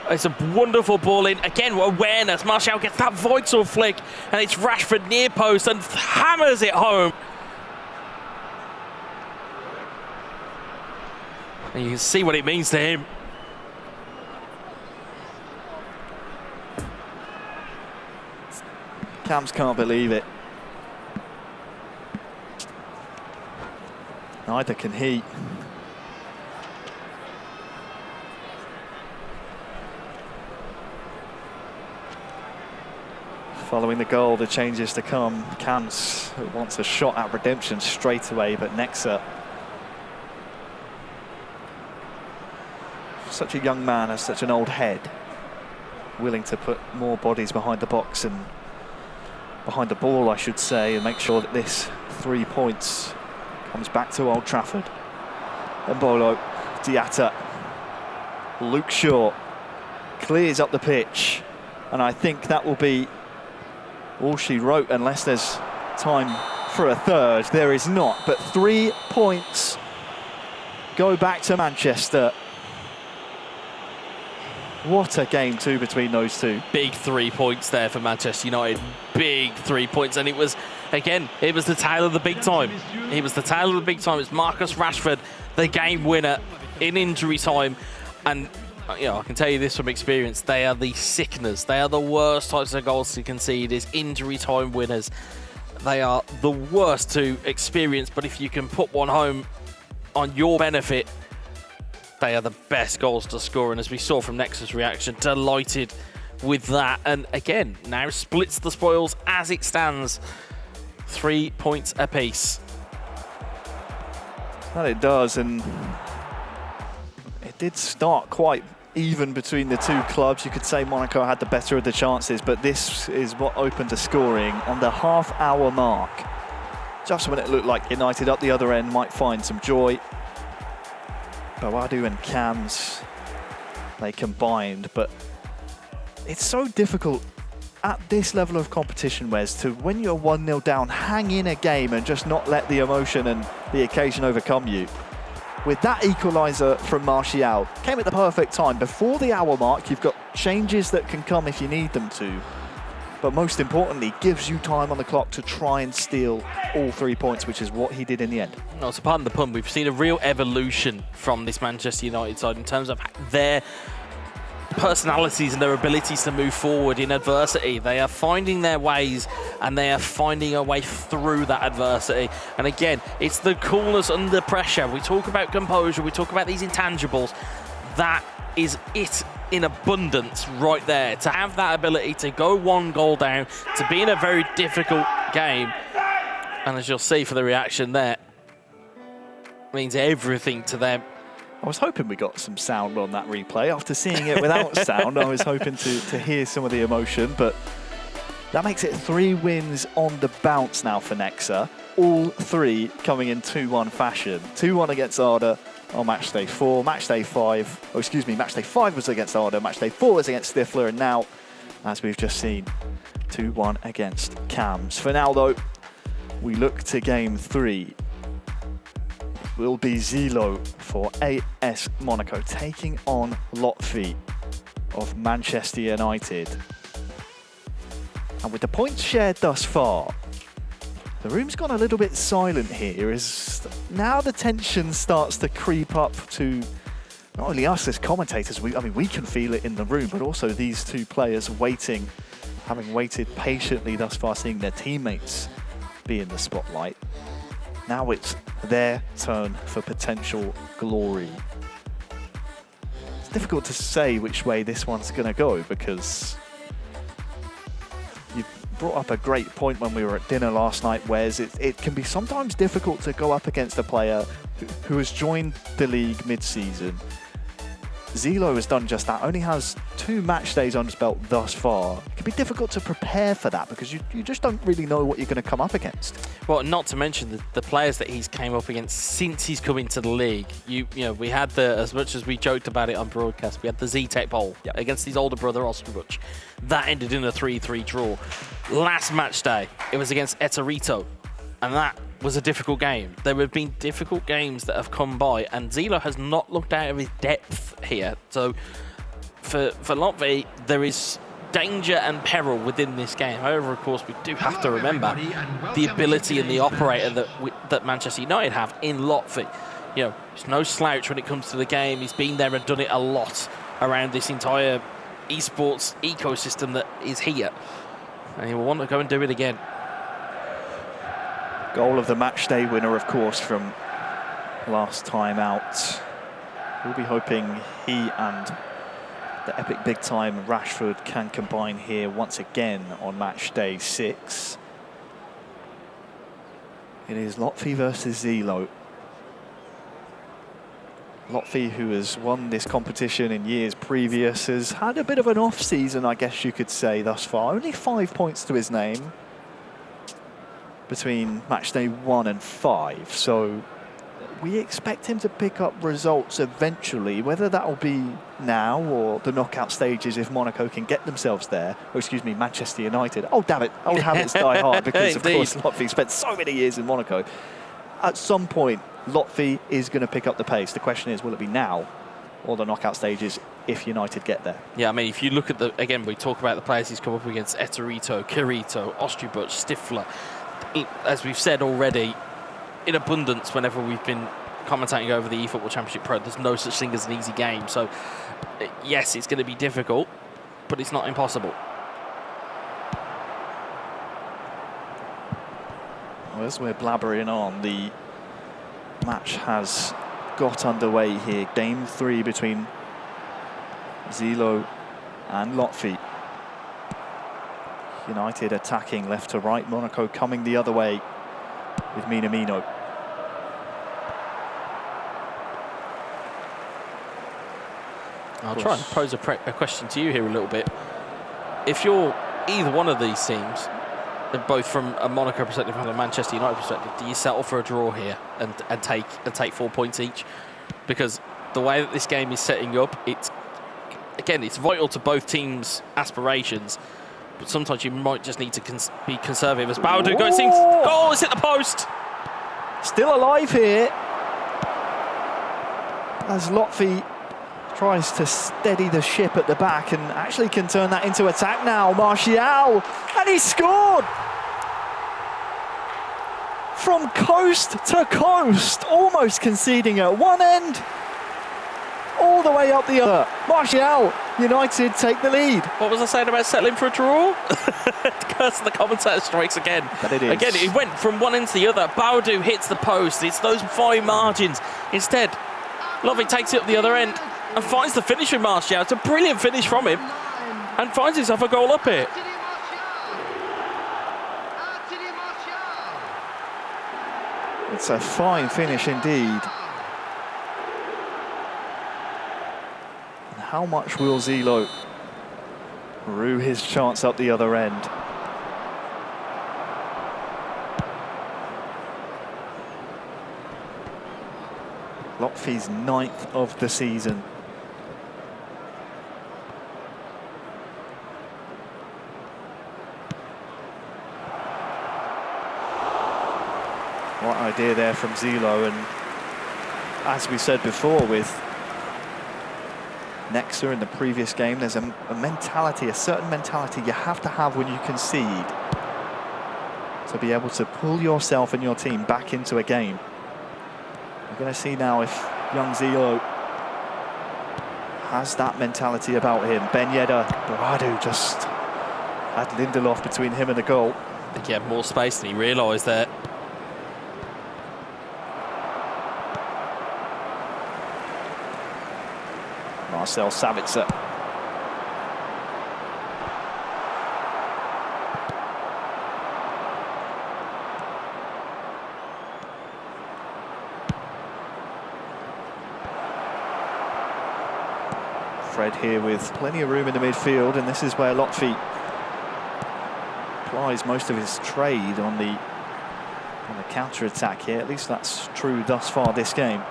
It's a wonderful ball in. Again, awareness. Martial gets that vital flick, and it's Rashford near post and hammers it home. And you can see what it means to him. Cams can't believe it. Neither can he. Following the goal, the changes to come. Cams wants a shot at redemption straight away, but Nexa, such a young man, has such an old head, willing to put more bodies behind the box and behind the ball, I should say, and make sure that this 3 points comes back to Old Trafford. Embolo, Diatta, Luke Shaw clears up the pitch, and I think that will be all she wrote, unless there's time for a third. There is not, but 3 points go back to Manchester. What a game two between those two. Big 3 points there for Manchester United. Big 3 points. And it was, again, it was the tale of the big time. It was the tale of the big time. It's Marcus Rashford, the game winner in injury time. And, you know, I can tell you this from experience. They are the sickeners. They are the worst types of goals to concede, is injury time winners. They are the worst to experience. But if you can put one home on your benefit, they are the best goals to score, and as we saw from Nexa's reaction, delighted with that. And again, now splits the spoils as it stands. 3 points apiece. Well, it does, and it did start quite even between the two clubs. You could say Monaco had the better of the chances, but this is what opened the scoring on the half-hour mark. Just when it looked like United up the other end might find some joy. Bawadu and Cams, they combined, but it's so difficult at this level of competition, Wes, to, when you're 1-0 down, hang in a game and just not let the emotion and the occasion overcome you. With that equaliser from Martial, came at the perfect time. Before the hour mark, you've got changes that can come if you need them to, but most importantly, gives you time on the clock to try and steal all 3 points, which is what he did in the end. No, so pardon the pun, we've seen a real evolution from this Manchester United side in terms of their personalities and their abilities to move forward in adversity. They are finding their ways, and they are finding a way through that adversity. And again, it's the coolness under pressure. We talk about composure, we talk about these intangibles. That is it in abundance right there. To have that ability to go 1 goal down, to be in a very difficult game, and as you'll see for the reaction there, means everything to them. I was hoping we got some sound on that replay. After seeing it without sound, I was hoping to hear some of the emotion, but that makes it 3 wins on the bounce now for Nexa. All 3 coming in 2-1 fashion. 2-1 against Arda on Matchday 4. Matchday 5, Matchday 5 was against Arda. Matchday 4 was against Stifler, and now, as we've just seen, 2-1 against Cams. For now, though, we look to game 3. Will be Zelo for AS Monaco taking on Lotfi. of Manchester United. And with the points shared thus far, the room's gone a little bit silent here as now the tension starts to creep up to not only us as commentators, I mean, we can feel it in the room, but also these two players waiting, having waited patiently thus far, seeing their teammates be in the spotlight. Now it's their turn for potential glory. It's difficult to say which way this one's going to go because you brought up a great point when we were at dinner last night, Wes. It can be sometimes difficult to go up against a player who has joined the league mid-season. Zelo has done just that, only has 2 match days on his belt thus far. It can be difficult to prepare for that because you just don't really know what you're going to come up against. Well, not to mention the players that he's came up against since he's come into the league. You know, we had as much as we joked about it on broadcast, we had the Z-Tech Bowl against his older brother, Osterbuch. That ended in a 3-3 draw. Last match day, it was against Etorito, and that was a difficult game. There have been difficult games that have come by, and Zelo has not looked out of his depth here. So for Lotfi, there is danger and peril within this game. However, of course, we do have to remember the ability and the operator that Manchester United have in Lotfi. You know, there's no slouch when it comes to the game. He's been there and done it a lot around this entire esports ecosystem that is here. And he will want to go and do it again. Goal of the match day winner, of course, from last time out. We'll be hoping he and the epic big time Rashford can combine here once again on match day 6. It is Lotfi versus Zelo. Lotfi, who has won this competition in years previous, has had a bit of an off season, I guess you could say, thus far. Only 5 points to his name between match day 1 and 5, so we expect him to pick up results eventually, whether that will be now or the knockout stages if Monaco can get themselves there. Oh, excuse me, Manchester United. Oh, damn it, old habits die hard because, of course, Lotfi spent so many years in Monaco. At some point, Lotfi is going to pick up the pace. The question is, will it be now or the knockout stages if United get there? Yeah, I mean, if you look at again, we talk about the players he's come up against: Etorito, Kirito, Osterbuch, Stifler. As we've said already, in abundance whenever we've been commentating over the eFootball Championship Pro, there's no such thing as an easy game. So, yes, it's going to be difficult, but it's not impossible. Well, as we're blabbering on, the match has got underway here. Game 3 between Zelo and Lotfi. United attacking left to right, Monaco coming the other way with Minamino. I'll try and pose a question to you here a little bit. If you're either one of these teams, both from a Monaco perspective and a Manchester United perspective, do you settle for a draw here and take 4 points each? Because the way that this game is setting up, it's vital to both teams' aspirations. But sometimes you might just need to be conservative. As Baudu goes in, goal, it's hit the post. Still alive here as Lotfi tries to steady the ship at the back and actually can turn that into attack now. Martial, and he scored! From coast to coast, almost conceding at one end, all the way up the other. Martial, United take the lead. What was I saying about settling for a draw? Curse of the commentator strikes again. But it is. Again, it went from one end to the other. Baudu hits the post. It's those fine margins. Instead, Lotfi takes it up the other end and finds the finish with Martial. It's a brilliant finish from him and finds himself a goal up here. It's a fine finish indeed. And how much will Zelo rue his chance up the other end? Lotfi's 9th of the season. What idea there from Zelo, and as we said before, with Nexa in the previous game. There's a mentality, a certain mentality you have to have when you concede to be able to pull yourself and your team back into a game. We're going to see now if young Zelo has that mentality about him. Ben Yedder, Baradu just had Lindelof between him and the goal. I think he had more space than he realised there. Marcel Sabitzer. Fred here with plenty of room in the midfield, and this is where Lotfi applies most of his trade on the counter-attack here. At least that's true thus far this game.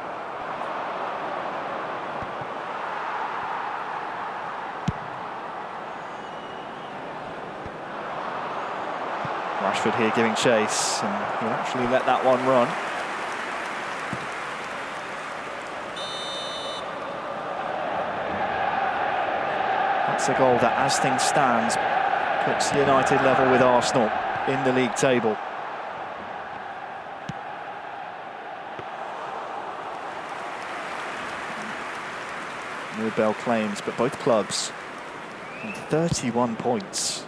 Rashford here giving chase, and he'll actually let that one run. That's a goal that, as things stand, puts United level with Arsenal in the league table. Nobel claims, but both clubs on 31 points.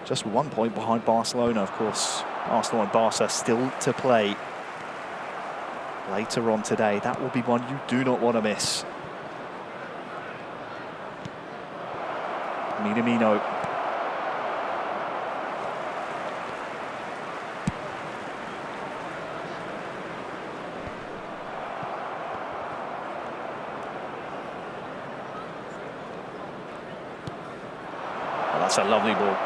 Just 1 point behind Barcelona, of course. Arsenal and Barca still to play later on today. That will be one you do not want to miss. Minamino. Oh, that's a lovely ball.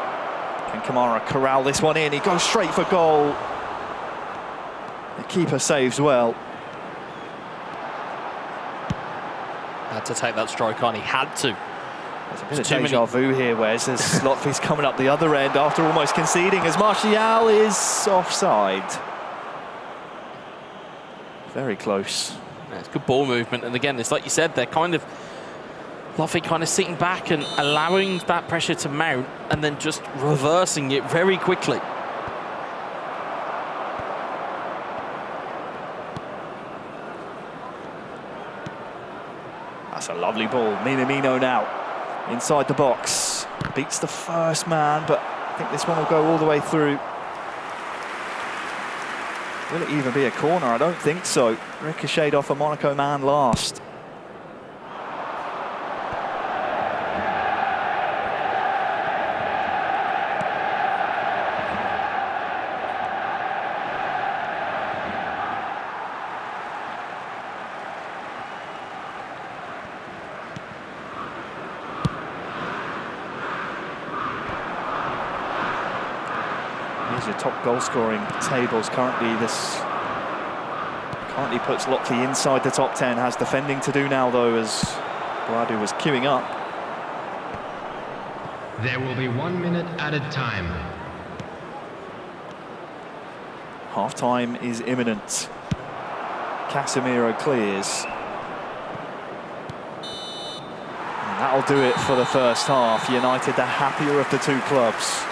Can Kamara corral this one in? He goes straight for goal. The keeper saves well. Had to take that strike on, he had to. There's a bit of deja vu here, Wes, as Lotfi's coming up the other end after almost conceding, as Martial is offside. Very close. Yeah, it's good ball movement, and again, it's like you said, they're kind of Lotfi kind of sitting back and allowing that pressure to mount and then just reversing it very quickly. That's a lovely ball. Minamino now inside the box. Beats the first man, but I think this one will go all the way through. Will it even be a corner? I don't think so. Ricocheted off a Monaco man last. Here's your top goal scoring tables currently. This currently puts Lotfi inside the top 10. Has defending to do now though, as Baradu was queuing up. There will be 1 minute added time. Half-time is imminent. Casemiro clears. And that'll do it for the first half. United the happier of the two clubs.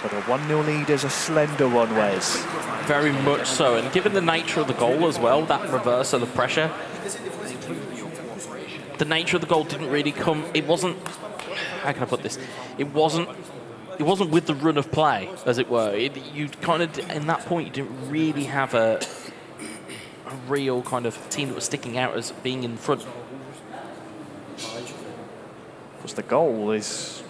But a 1-0 lead is a slender one, Wes. Very much so, and given the nature of the goal as well, that reversal of pressure, the nature of the goal didn't really come, it wasn't, how can I put this, it wasn't with the run of play, as it were. You kind of, in that point, you didn't really have a real kind of team that was sticking out as being in front. Because the goal is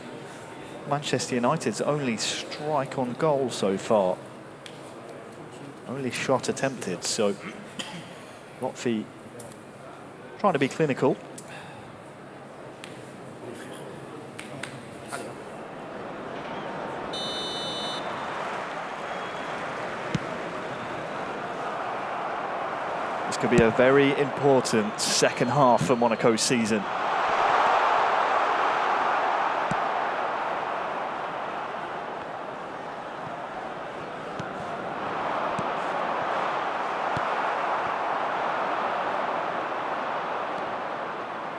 Manchester United's only strike on goal so far. Only shot attempted, so Lotfi trying to be clinical. This could be a very important second half for Monaco's season.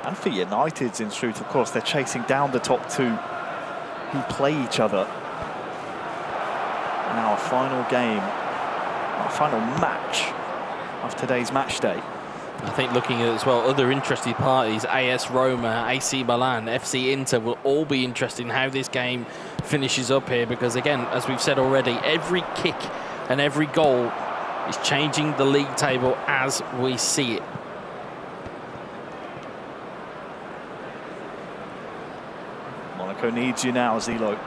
And for United's, in truth, of course, they're chasing down the top two who play each other. And our final game, our final match of today's match day. I think looking at as well, other interested parties, AS Roma, AC Milan, FC Inter will all be interested in how this game finishes up here, because again, as we've said already, every kick and every goal is changing the league table as we see it. Monaco needs you now, Zelo.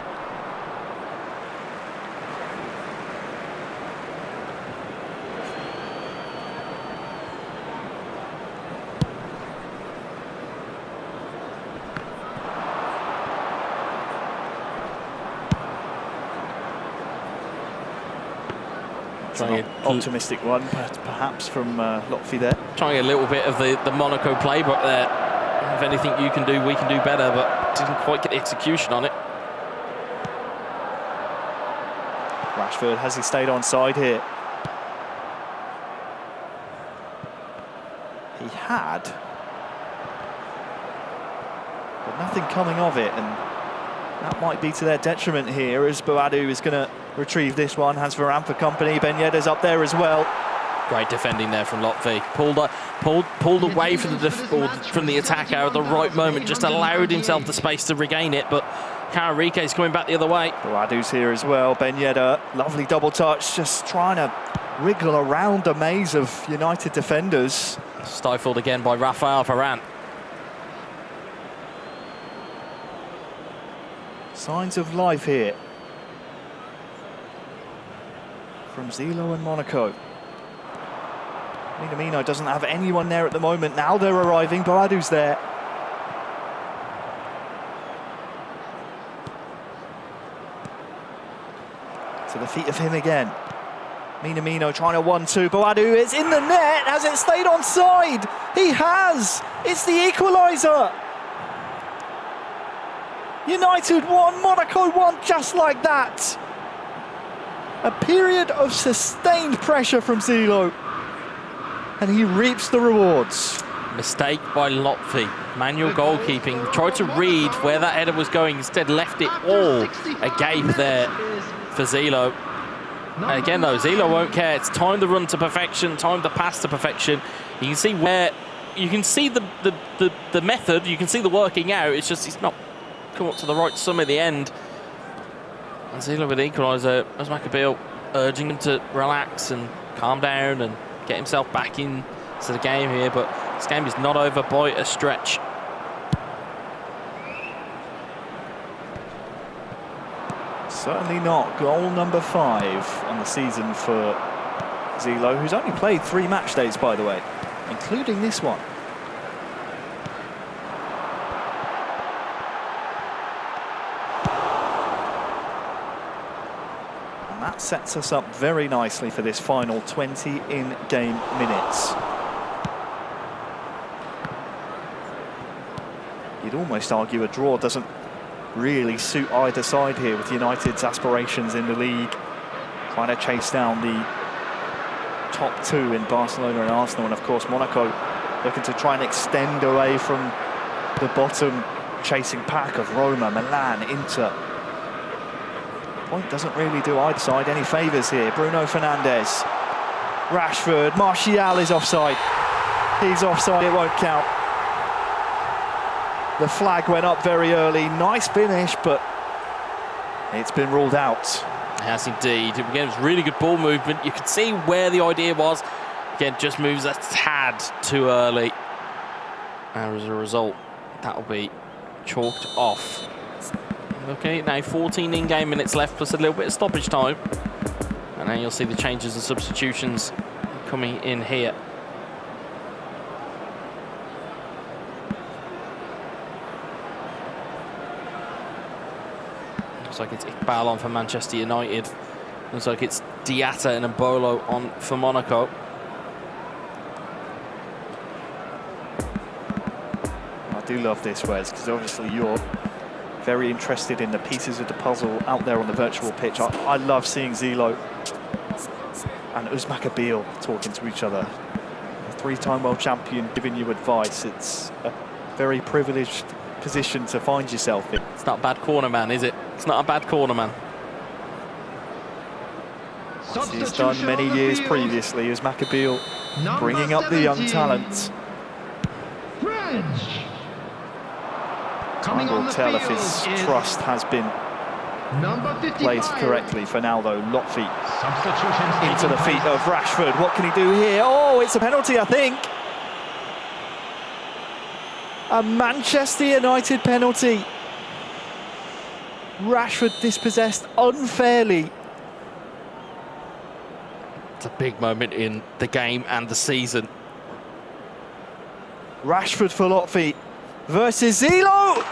An optimistic one, perhaps from Lotfi there. Trying a little bit of the Monaco playbook there. If anything you can do, we can do better, but didn't quite get the execution on it. Rashford, has he stayed on side here? He had, but nothing coming of it, and that might be to their detriment here, as Boadu is going to retrieve this one. Has Varane for company. Ben Yedder's up there as well. Great defending there from Lotfi. Pulled away from the attacker at the right moment. Just allowed himself the space to regain it, but Kararike's coming back the other way. Boadu's here as well. Ben Yedder, lovely double touch, just trying to wriggle around a maze of United defenders. Stifled again by Rafael Varane. Signs of life here from Zelo and Monaco. Minamino doesn't have anyone there at the moment. Now they're arriving. Boadu's there. To the feet of him again. Minamino trying a 1-2. Boadu is in the net. Has it stayed onside? He has. It's the equaliser. United won, Monaco won just like that. A period of sustained pressure from Zelo, and he reaps the rewards. Mistake by Lotfi. Manual goalkeeping. Tried to read where that header was going, instead left it all agape there for Zelo. And again though, Zelo won't care. It's time to run to perfection, time to pass to perfection. You can see where, you can see the method, you can see the working out. It's just he's not come up to the right sum at the end. And Zelo with the equaliser, as Maccabeal urging him to relax and calm down and get himself back into the game here, but this game is not over by a stretch. Certainly not. Goal number 5 on the season for Zelo, who's only played 3 match days, by the way, including this one. And that sets us up very nicely for this final 20 in-game minutes. You'd almost argue a draw doesn't really suit either side here, with United's aspirations in the league, trying to chase down the top 2 in Barcelona and Arsenal, and of course Monaco looking to try and extend away from the bottom chasing pack of Roma, Milan, Inter. Point doesn't really do either side any favours here. Bruno Fernandes, Rashford, Martial is offside. He's offside, it won't count. The flag went up very early. Nice finish, but it's been ruled out. It has indeed. Again, it was really good ball movement. You could see where the idea was. Again, just moves a tad too early. And as a result, that'll be chalked off. Okay, now 14 in-game minutes left, plus a little bit of stoppage time. And then you'll see the changes and substitutions coming in here. Looks like it's Iqbal on for Manchester United. Looks like it's Diatta and Mbolo on for Monaco. I do love this, Wes, because obviously you're very interested in the pieces of the puzzle out there on the virtual pitch. I love seeing Zelo and Maccabeal talking to each other. A 3-time world champion giving you advice. It's a very privileged position to find yourself in. It's not a bad corner man, is it? It's not a bad corner man. As he's done many years previously, as Maccabeal bringing up the young talent. Time will tell if his trust has been placed correctly. For now, though, Lotfi into the feet of Rashford. What can he do here? Oh, it's a penalty, I think. A Manchester United penalty. Rashford dispossessed unfairly. It's a big moment in the game and the season. Rashford for Lotfi versus Zelo.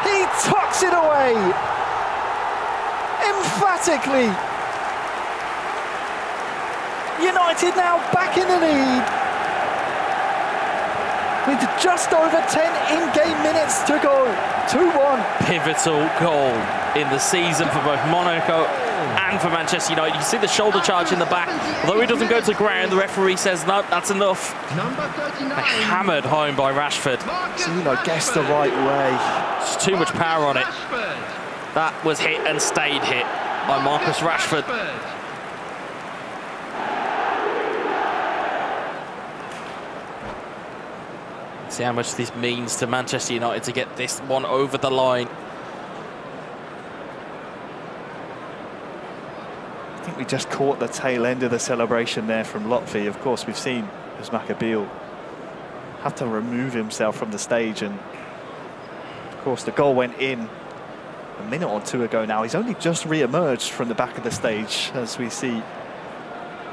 He tucks it away emphatically. United now back in the lead with just over 10 in-game minutes to go. 2-1. Pivotal goal in the season for both Monaco and for Manchester United. You see the shoulder charge in the back. Although he doesn't go to the ground, the referee says, no, that's enough. Hammered home by Rashford. Zelo guessed the right way. Just too much power on it. That was hit and stayed hit by Marcus Rashford. See how much this means to Manchester United to get this one over the line. I think we just caught the tail end of the celebration there from Lotfi. Of course, we've seen as Maccabeal have to remove himself from the stage, and of course the goal went in a minute or two ago now. He's only just re-emerged from the back of the stage as we see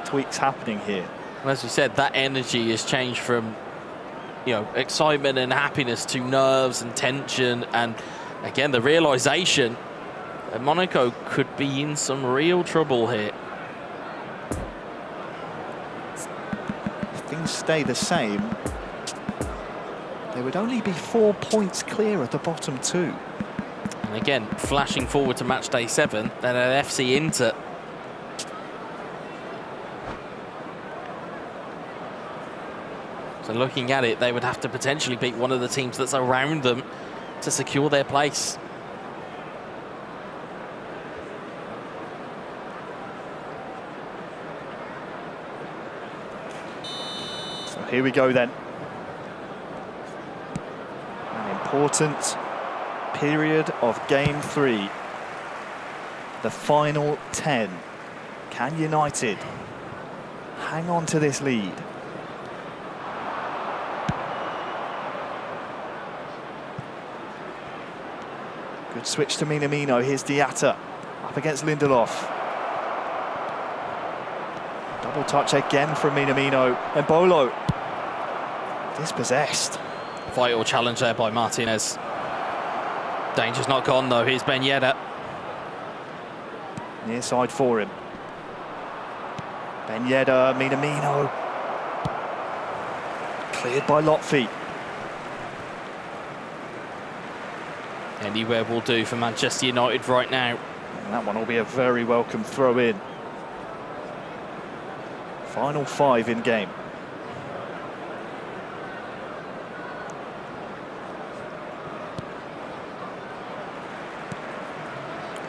tweaks happening here. And as we said, that energy has changed from, you know, excitement and happiness to nerves and tension, and again the realization that Monaco could be in some real trouble here. If things stay the same, they would only be 4 points clear at the bottom two. And again, flashing forward to Matchday 7, then at FC Inter. So looking at it, they would have to potentially beat one of the teams that's around them to secure their place. So here we go then. An important period of game 3. The final 10. Can United hang on to this lead? Good switch to Minamino. Here's Diatta up against Lindelof. Double touch again from Minamino. And Bolo dispossessed. Vital challenge there by Martinez. Danger's not gone though. Here's Ben Yedder. Near side for him. Ben Yedder, Minamino. Cleared by Lotfi. Anywhere will do for Manchester United right now. And that one will be a very welcome throw in. Final 5 in game.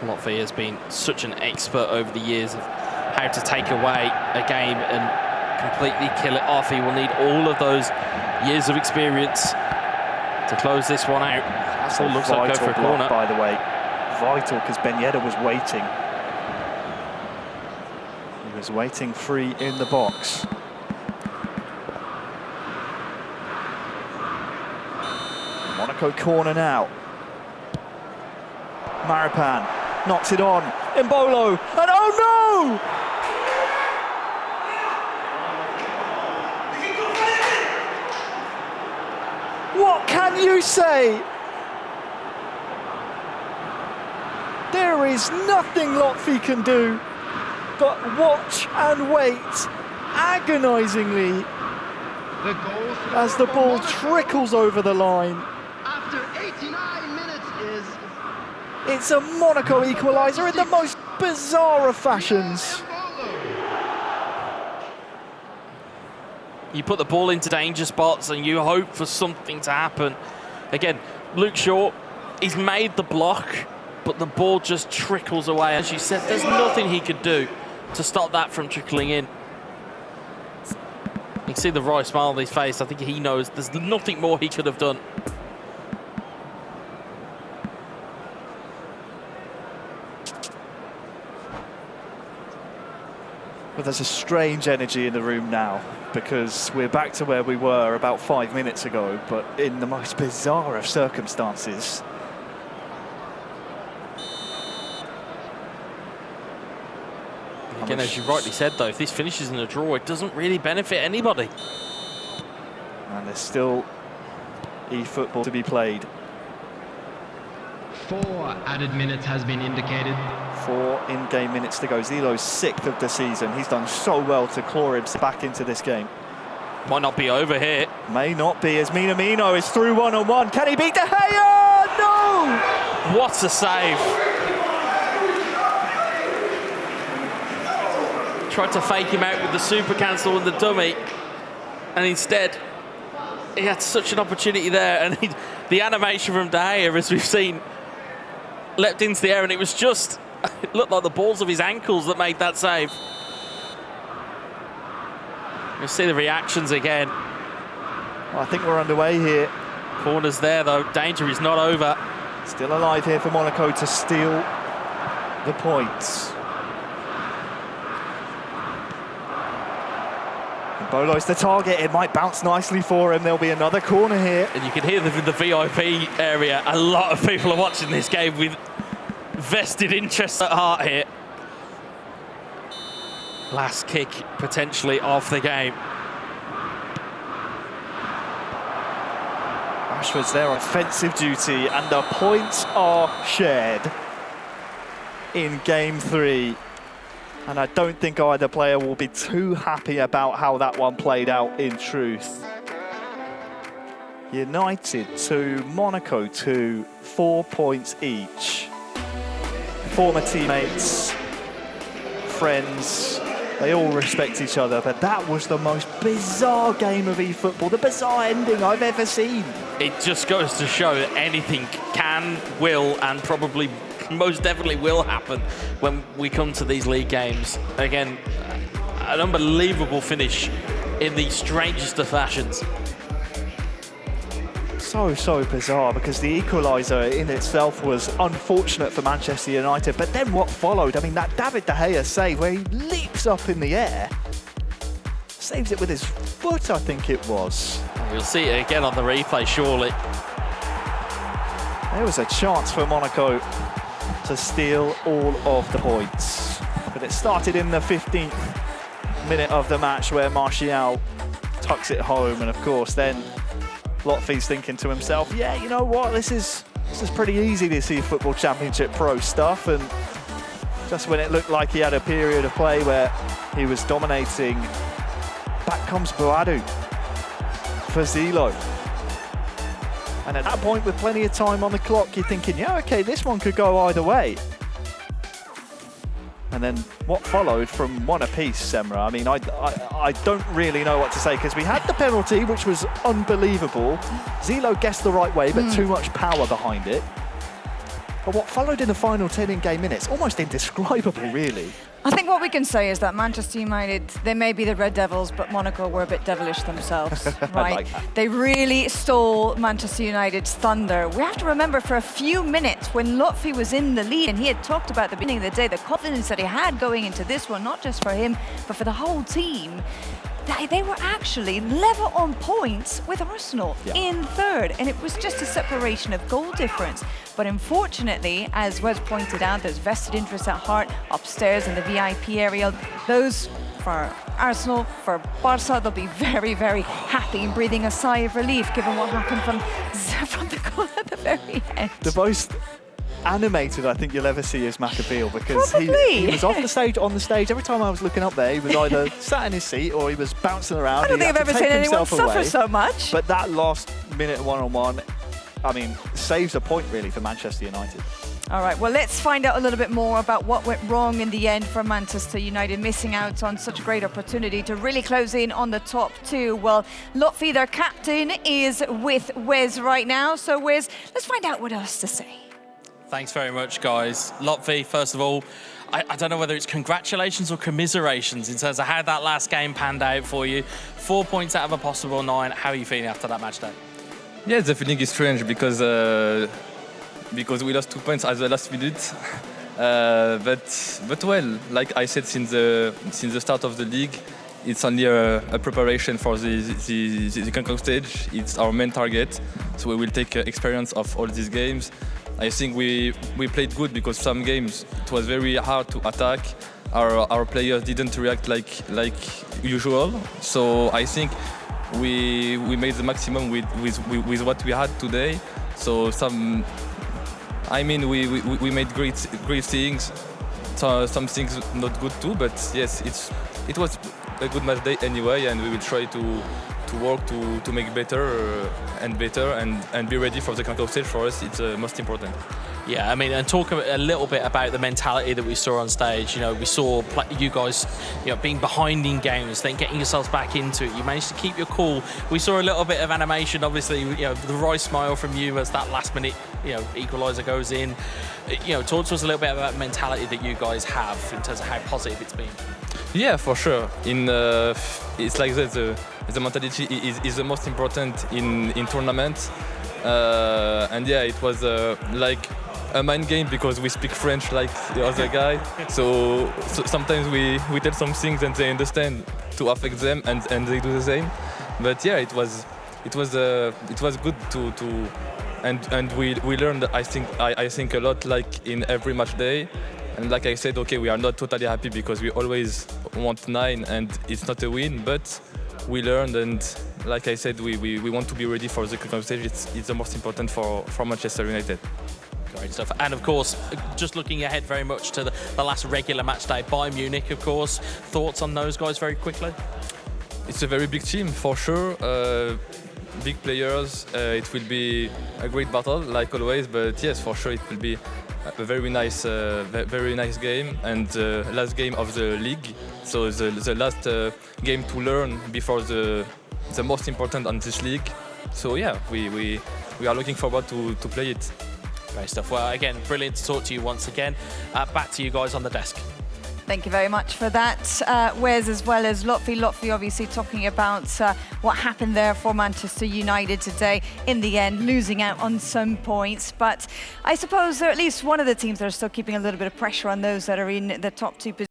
Lotfi has been such an expert over the years of how to take away a game and completely kill it off. He will need all of those years of experience to close this one out. That's all looks like go for a corner. By the way, vital because Ben Yedder was waiting. He was waiting free in the box. Monaco corner now. Maripan knocks it on. Mbolo, and oh no! What can you say? There is nothing Lotfi can do but watch and wait agonisingly as the ball trickles over the line. After 89 minutes is... It's a Monaco equaliser in the most bizarre of fashions. You put the ball into danger spots and you hope for something to happen. Again, Luke Shaw, he's made the block, but the ball just trickles away. As you said, there's nothing he could do to stop that from trickling in. You can see the wry smile on his face. I think he knows there's nothing more he could have done. But there's a strange energy in the room now, because we're back to where we were about 5 minutes ago, but in the most bizarre of circumstances. Again, as you rightly said, though, if this finishes in a draw, it doesn't really benefit anybody. And there's still eFootball to be played. 4 added minutes has been indicated. 4 in-game minutes to go. Zelo's 6th of the season. He's done so well to claw him back into this game. Might not be over here. May not be, as Minamino is through one-on-one. Can he beat De Gea? No! What a save. Tried to fake him out with the super cancel and the dummy, and instead he had such an opportunity there, and the animation from De Gea, as we've seen, leapt into the air, and it was just, it looked like the balls of his ankles that made that save. You'll see the reactions again. Well, I think we're underway here. Corners there, though. Danger is not over. Still alive here for Monaco to steal the points. And Bolo's the target. It might bounce nicely for him. There'll be another corner here. And you can hear the VIP area. A lot of people are watching this game with vested interests at heart here. Last kick potentially of the game. Rashford's there on offensive duty, and the points are shared in game 3. And I don't think either player will be too happy about how that one played out in truth. United 2, Monaco 2, 4 points each. Former teammates, friends, they all respect each other, but that was the most bizarre game of eFootball, the bizarre ending I've ever seen. It just goes to show that anything can, will, and probably most definitely will happen when we come to these league games. Again, an unbelievable finish in the strangest of fashions. So bizarre, because the equaliser in itself was unfortunate for Manchester United, but then what followed, I mean, that David De Gea save where he leaps up in the air, saves it with his foot, I think it was. You'll see it again on the replay, surely. There was a chance for Monaco to steal all of the points, but it started in the 15th minute of the match where Martial tucks it home, and of course then Lotfi's thinking to himself, yeah, you know what, this is pretty easy, this eFootball Championship Pro stuff. And just when it looked like he had a period of play where he was dominating, back comes Boadu for Zelo. And at that point, with plenty of time on the clock, you're thinking, yeah, okay, this one could go either way. And then what followed from one apiece, Semra, I mean, I don't really know what to say, because we had the penalty, which was unbelievable. Zelo guessed the right way, but too much power behind it. But what followed in the final 10 in-game minutes, almost indescribable, really. I think what we can say is that Manchester United, they may be the Red Devils, but Monaco were a bit devilish themselves, right? like that. They really stole Manchester United's thunder. We have to remember, for a few minutes when Lotfi was in the lead, and he had talked about at the beginning of the day, the confidence that he had going into this one, not just for him, but for the whole team. They were actually level on points with Arsenal in third, and it was just a separation of goal difference. But unfortunately, as was pointed out, there's vested interests at heart upstairs in the VIP area. Those for Arsenal, for Barca, they'll be very, very happy and breathing a sigh of relief given what happened from the goal at the very end. The most animated I think you'll ever see is Maccabeal, because he was off the stage, on the stage. Every time I was looking up there, he was either sat in his seat or he was bouncing around. I don't think I've ever seen anyone suffer so much. But that last minute one-on-one, I mean, saves a point really for Manchester United. All right, well, let's find out a little bit more about what went wrong in the end for Manchester United, missing out on such a great opportunity to really close in on the top two. Well, Lotfi, their captain, is with Wes right now. So, Wes, let's find out what else to say. Thanks very much, guys. Lotfi, first of all, I don't know whether it's congratulations or commiserations in terms of how that last game panned out for you. 4 points out of a possible 9. How are you feeling after that match day? Yeah, the feeling is strange because we lost 2 points at the last minute. But well, like I said, since the start of the league, it's only a preparation for the knockout stage. It's our main target, so we will take experience of all these games. I think we played good because some games it was very hard to attack. Our players didn't react like usual. So I think we made the maximum with what we had today. So we made great things. So some things not good too, but yes, it was a good match day anyway, and we will try to work to make better and better and be ready for the knockout stage. For us, it's most important. Yeah, I mean, and talk a little bit about the mentality that we saw on stage. You know, we saw you guys, being behind in games, then getting yourselves back into it. You managed to keep your cool. We saw a little bit of animation, obviously, the right smile from you as that last minute, equaliser goes in. Talk to us a little bit about the mentality that you guys have in terms of how positive it's been. Yeah, for sure. It's like that. The mentality is the most important in tournaments. And yeah, it was like a mind game because we speak French like the other guy. So sometimes we tell some things and they understand to affect them and they do the same. But yeah, it was good to and we learned I think a lot like in every match day. And like I said, okay, we are not totally happy because we always want 9 and it's not a win, but we learned, and like I said, we want to be ready for the knockout stage. It's the most important for Manchester United. Great stuff. And of course, just looking ahead very much to the last regular match day by Munich, of course. Thoughts on those guys very quickly? It's a very big team, for sure. Big players. It will be a great battle, like always, but yes, for sure, it will be a very nice game and the last game of the league. So the last game to learn before the most important on this league. So yeah, we are looking forward to play it. Great stuff. Well, again, brilliant to talk to you once again. Back to you guys on the desk. Thank you very much for that, Wes, as well as Lotfi. Lotfi obviously talking about what happened there for Manchester United today. In the end, losing out on some points. But I suppose they're at least one of the teams that are still keeping a little bit of pressure on those that are in the top 2 positions.